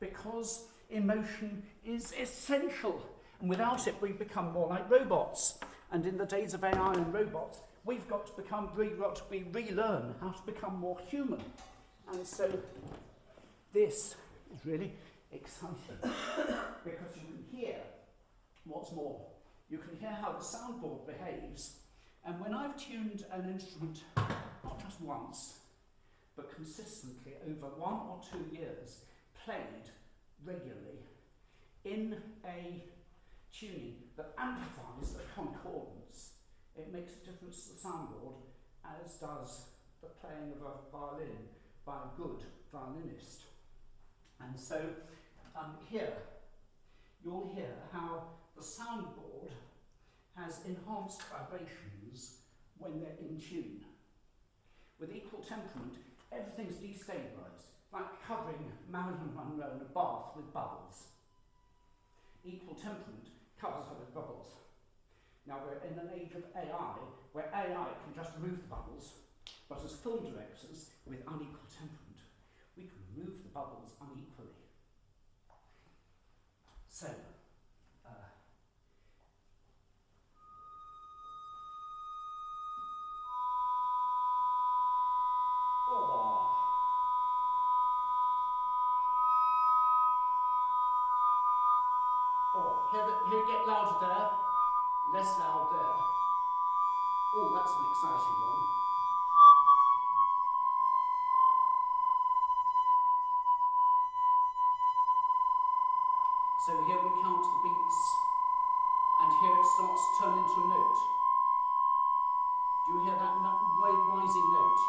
Because emotion is essential. And without it, we become more like robots. And in the days of AI and robots, we've got to relearn how to become more human. And so this is really exciting because you can hear what's more. You can hear how the soundboard behaves. And when I've tuned an instrument, not just once, but consistently over 1 or 2 years, played regularly in a tuning that amplifies the concordance, it makes a difference to the soundboard, as does the playing of a violin by a good violinist. And so here, you'll hear how the soundboard has enhanced vibrations when they're in tune. With equal temperament, everything's destabilised, like covering Marilyn Monroe in a bath with bubbles. Equal temperament covers her with bubbles. Now we're in an age of AI, where AI can just remove the bubbles, but as film directors with unequal temperament, we can remove the bubbles unequally. So, here it get louder there, less loud there. Oh, that's an exciting one. So here we count the beats, and here it starts to turn into a note. Do you hear that rising note?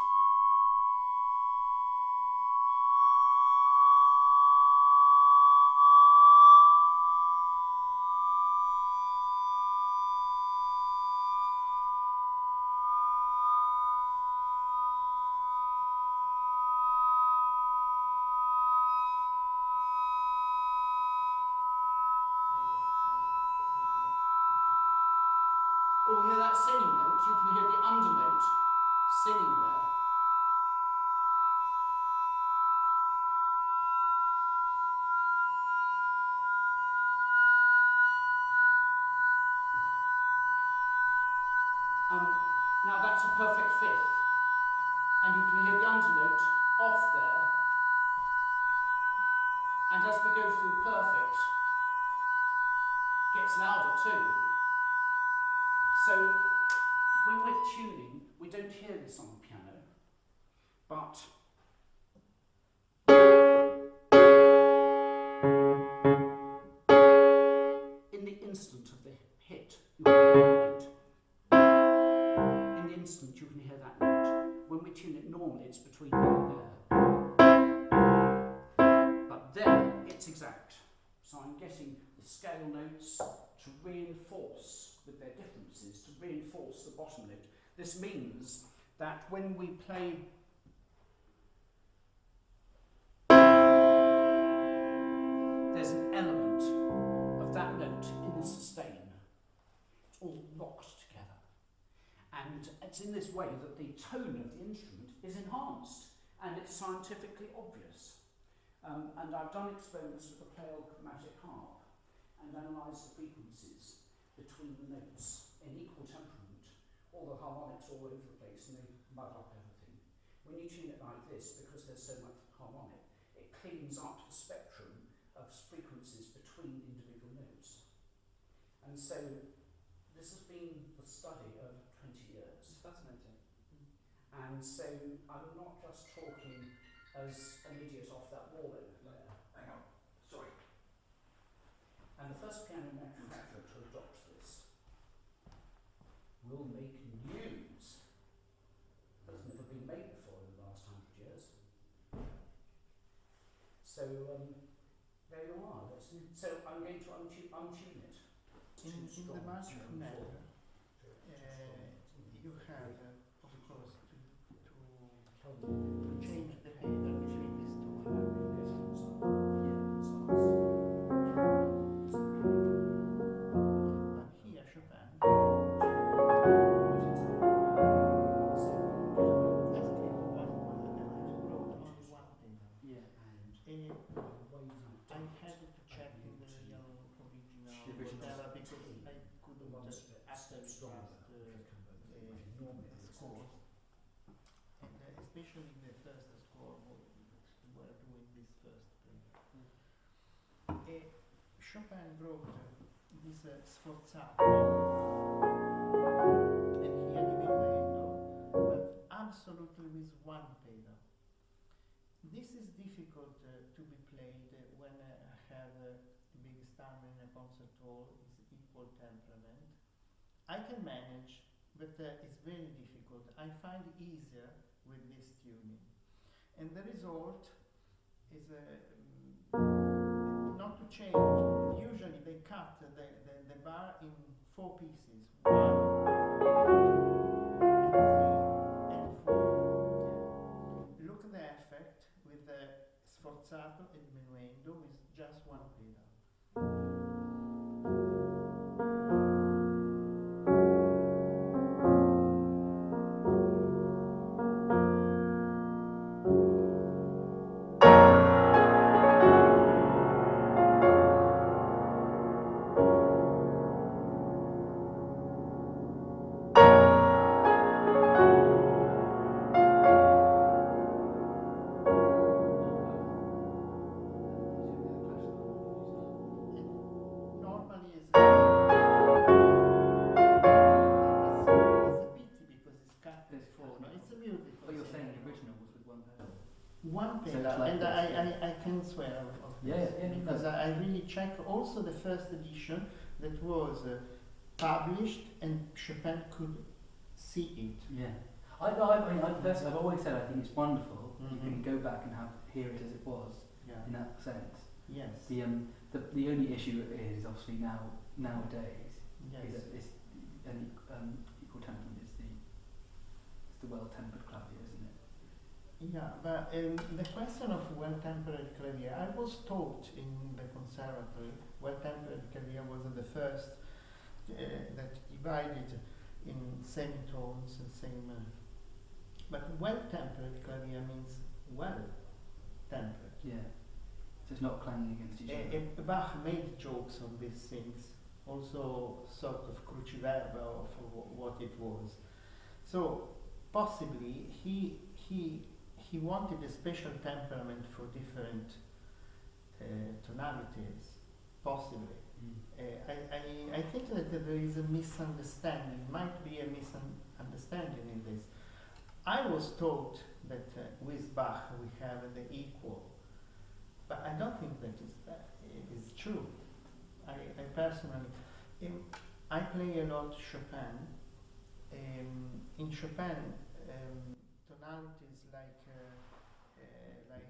Or hear that singing note, you can hear the undernote singing there. Now that's a perfect fifth, and you can hear the undernote off there. And as we go through perfect, it gets louder too. So when we're tuning, we don't hear this on the piano, but in the instant of the hit, you can hear that note. In the instant, you can hear that note. When we tune it normally, it's between there and there. But there, it's exact. So I'm getting the scale notes to reinforce, with their differences, to reinforce the bottom note. This means that when we play there's an element of that note in the sustain. It's all locked together. And it's in this way that the tone of the instrument is enhanced, and it's scientifically obvious. And I've done experiments with the Pleyel chromatic harp and analysed the frequencies between the notes in equal temperament. All the harmonics all over the place, and they mud up everything. when you tune it like this, because there's so much harmonic, it cleans up the spectrum of frequencies between individual notes. And so this has been the study of 20 years. It's fascinating. And so I'm not just talking as an idiot off that wall over there. Hang on, sorry. And the first piano manufacturer to adopt this will make news. That's never been made before in the last 100 years. So there you are. So I'm going to untune it. In the Mazurka, you have, of course, to change the pedal between these two harmonies. But here, Chopin. That's the one wrote on one pedal. Yeah. I had to check in the original Stella because I couldn't actually trust the score. And especially the first score, we were doing this first play. Chopin wrote this sforzato, and here the Meantone, but absolutely with one pedal. This is difficult to be played when I have the biggest time in a concert hall is equal temperament. I can manage, but it's very difficult. I find it easier with this tuning. And the result is not to change. Usually they cut the bar in 4 pieces. 1, 2, 3, and 4. Look at the effect with the sforzato e diminuendo with just one pedal. One pedal, and I can swear of this, because I really check also the first edition that was published and Chopin could see it. Yeah. I mean, personally, I've always said I think it's wonderful. You can go back and hear it as it was in that sense. Yes. The only issue is obviously nowadays is that this equal temperament is the well-tempered clavier, isn't it? Yeah, but the question of well-tempered clavier, I was taught in the conservatory, well-tempered clavier was the first that divided in semitones and same. But well-tempered clavier means well-tempered. Yeah. So it's not clanging against each other. Bach made jokes on these things, also sort of cruciverba of what it was. So possibly he wanted a special temperament for different tonalities, possibly. I think that there is a misunderstanding, might be a misunderstanding in this. I was taught that with Bach we have the equal, but I don't think that is true. I personally, I play a lot Chopin. In Chopin, tonalities like this one, or E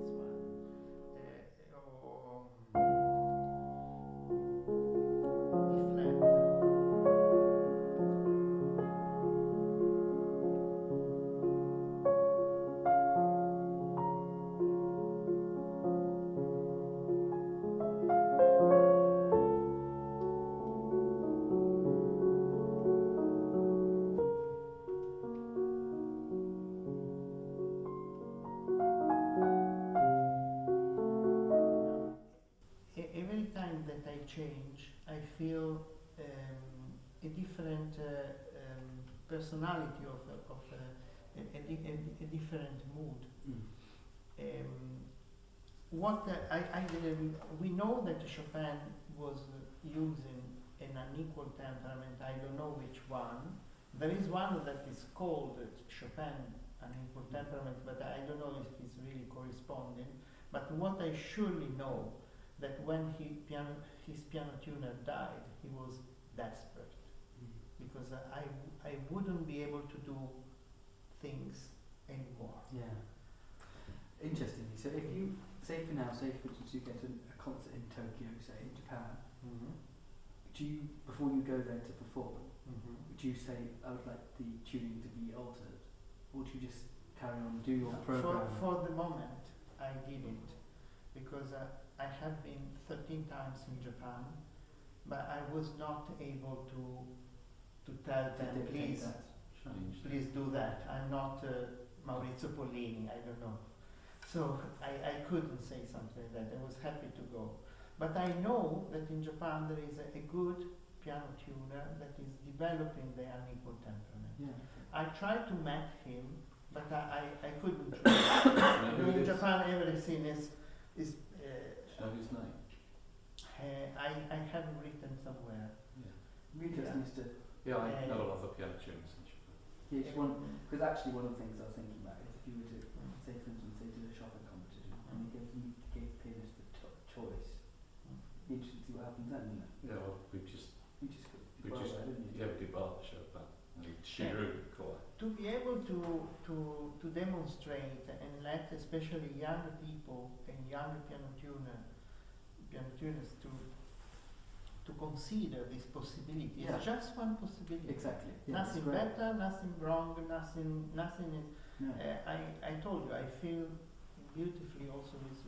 flat. Every time that I change, I feel a different personality of a different mood. What we know that Chopin was using an unequal temperament. I don't know which one. There is one that is called Chopin Unequal Temperament, but I don't know if it's really corresponding. But what I surely know that when his piano tuner died, he was desperate because I wouldn't be able to do things anymore. Yeah. Interestingly, so if you say for instance you get a concert in Tokyo, say in Japan, do you, before you go there to perform, do you say I would like the tuning to be altered, or do you just carry on do your program? For the moment, I didn't, because I have been 13 times in Japan, but I was not able to tell them please do that. I'm not Maurizio Pollini, I don't know. So I couldn't say something like that. I was happy to go. But I know that in Japan there is a good piano tuner that is developing the unequal temperament. Yeah. I tried to match him, but I couldn't. In Japan everything is Show his name. I have written somewhere. Interesting is to Yeah, I know a lot of piano tuners in Japan. because actually one of the things I was thinking about is if you were to say for instance they did a Chopin competition and they gave pianists the choice. Be interested to see what happens then, isn't it? Yeah, well, we just We did well the show, but Shiru choir. To be able to demonstrate and let especially young people and young piano tuners to consider this possibility. Yeah. It's just one possibility. Exactly. Yeah, Nothing better, nothing wrong, nothing is. No. I told you I feel beautifully also with.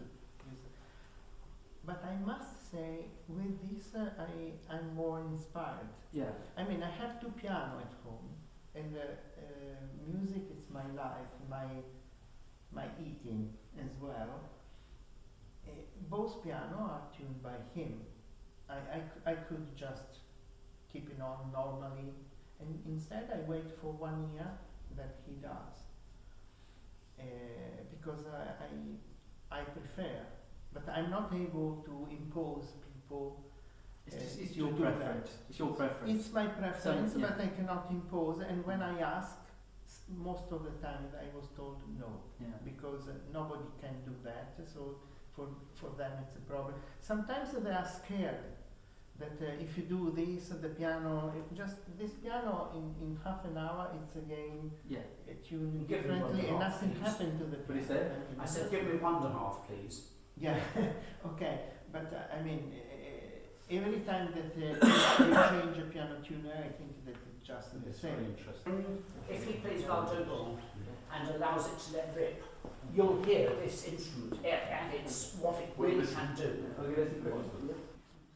But I must say, with this I'm more inspired. Yeah. I mean, I have two piano at home, and music is my life, my eating as well. Both piano are tuned by him. I could just keep it on normally, and instead I wait for 1 year that he does, because I prefer, but I'm not able to impose people. It's your preference. It's your preference. It's my preference, So, yeah. but I cannot impose. And when I ask, most of the time I was told no, because nobody can do that. So for them it's a problem. Sometimes they are scared that if you do this, the piano, this piano in half an hour, it's again tuned Give me differently, and 1.5, nothing please. happened to the piano. What he said? I said, give me 1.5, please. Yeah, okay, but I mean, every time that you change a piano tuner, I think that it's just the It's very same. interesting. If he plays Valdobel and allows it to let rip, you'll hear this instrument, and it's what it really can do.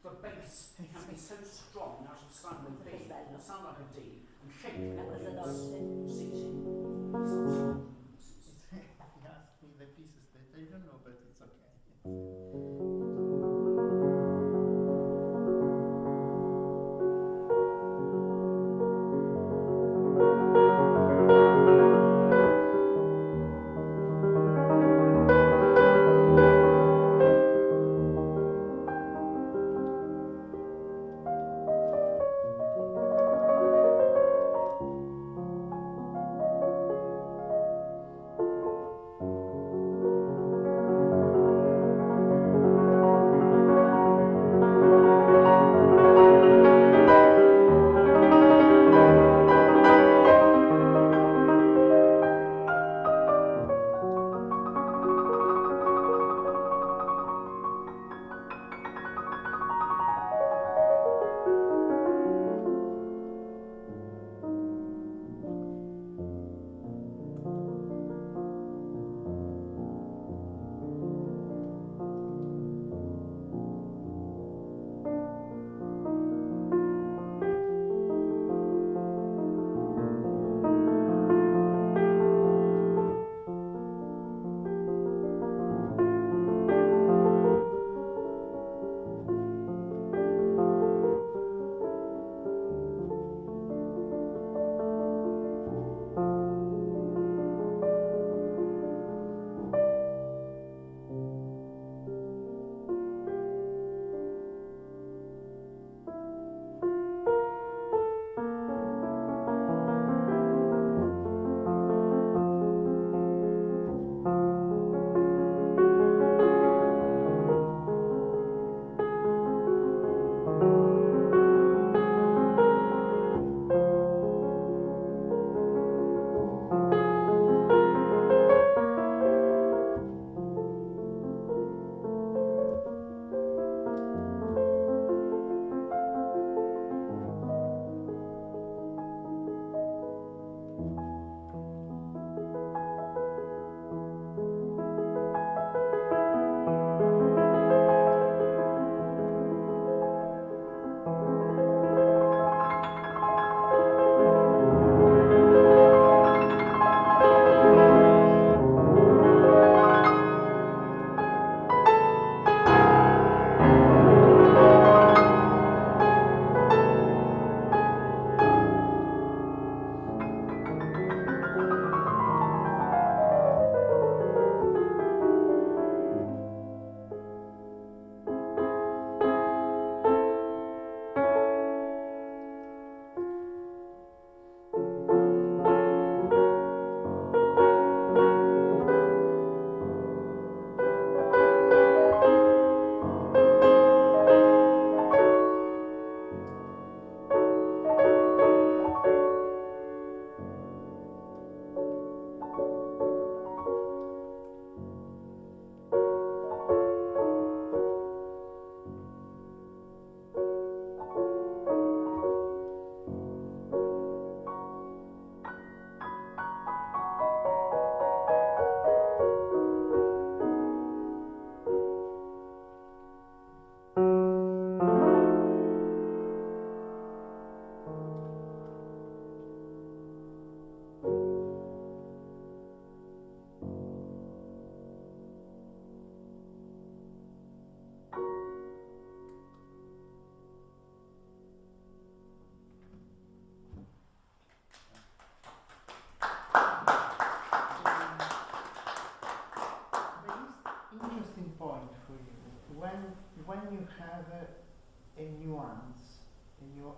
The bass can be so strong out of sound with B, it will sound like a D, and shape like a C. If you ask me the pieces that I don't know, but it's okay.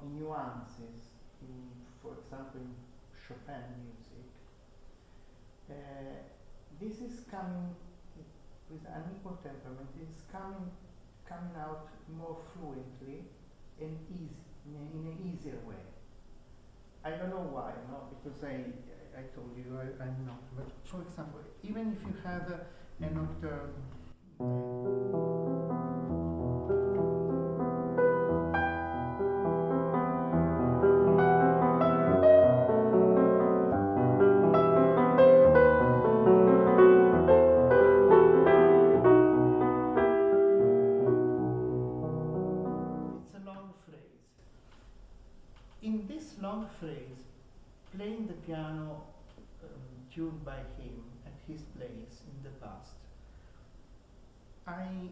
nuances, for example, in Chopin music. This is coming with unequal temperament. It's coming out more fluently and easy, in an easier way. I don't know why, no, because I told you I'm not. But for example, even if you have a nocturne. In this long phrase, playing the piano tuned by him at his place in the past, I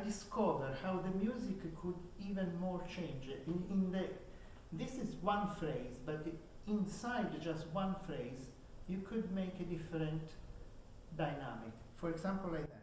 discovered how the music could even more change. This is one phrase, but inside just one phrase, you could make a different dynamic. For example, like that.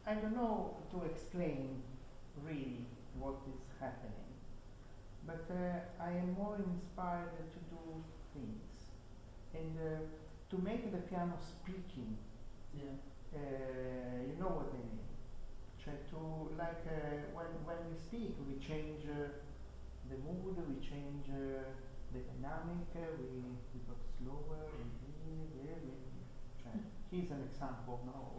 I don't know to explain really what is happening, but I am more inspired to do things and to make the piano speaking. Yeah. You know what I mean? Try to when we speak, we change the mood, we change the dynamic, we go slower and here's an example now.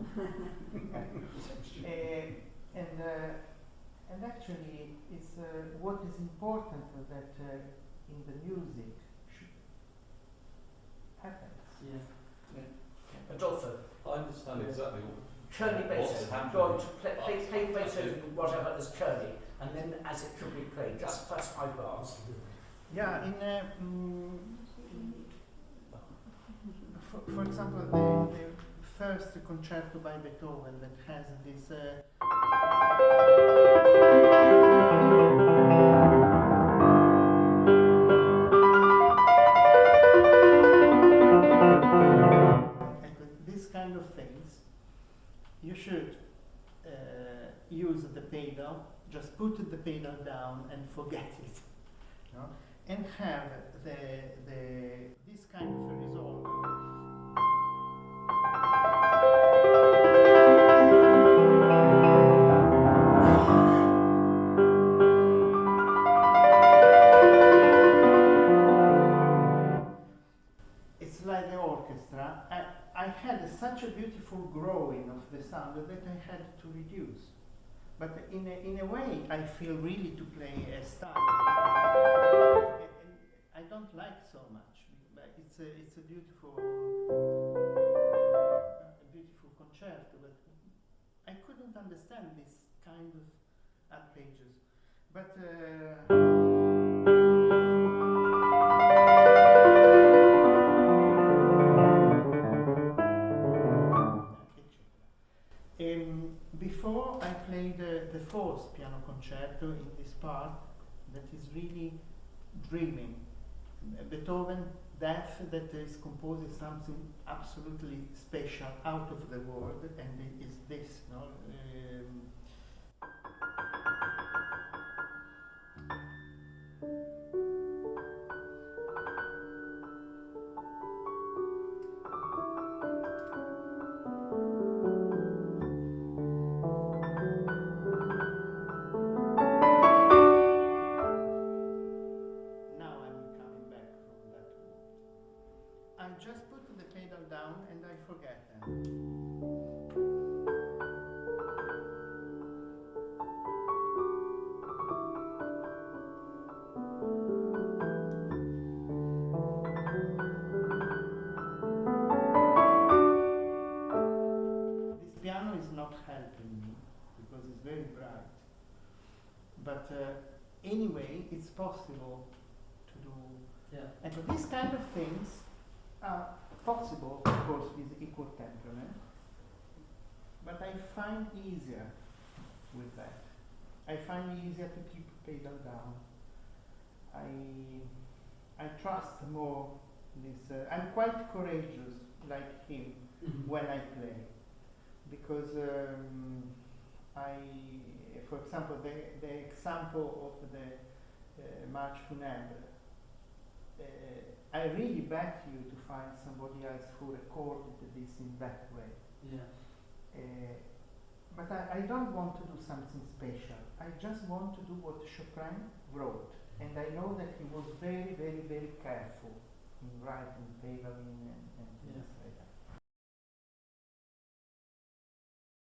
And actually, it's what is important that in the music happens. Yeah. Adolfo, I understand exactly Curly what's Beethoven. happening. Go on to play Beethoven, whatever as curly, and then as it could be played, just first 5 bars. Yeah, for example, the first concerto by Beethoven that has this. This kind of things, you should use the pedal, just put the pedal down and forget it, no? And have this kind of a result. It's like the orchestra. I had such a beautiful growing of the sound that I had to reduce. But in a way, I feel really to play a style. I don't like so much, but it's a beautiful concerto. But I couldn't understand this kind of arpeggios. But before I played the fourth piano concerto in this part that is really dreaming. Beethoven, Death, that is composing something absolutely special, out of the world, and it is this, no? Just put the pedal down and I forget them. But anyway, it's possible to do. Yeah. And so these kind of things are possible, of course, with equal temperament. But I find easier with that. I find it easier to keep pedal down. I trust more this. I'm quite courageous, like him, when I play, because for example, the example of the March Funèbre. I really beg you to find somebody else who recorded this in that way. Yeah. But I don't want to do something special. I just want to do what Chopin wrote. And I know that he was very, very, very careful in writing, pedaling, and things.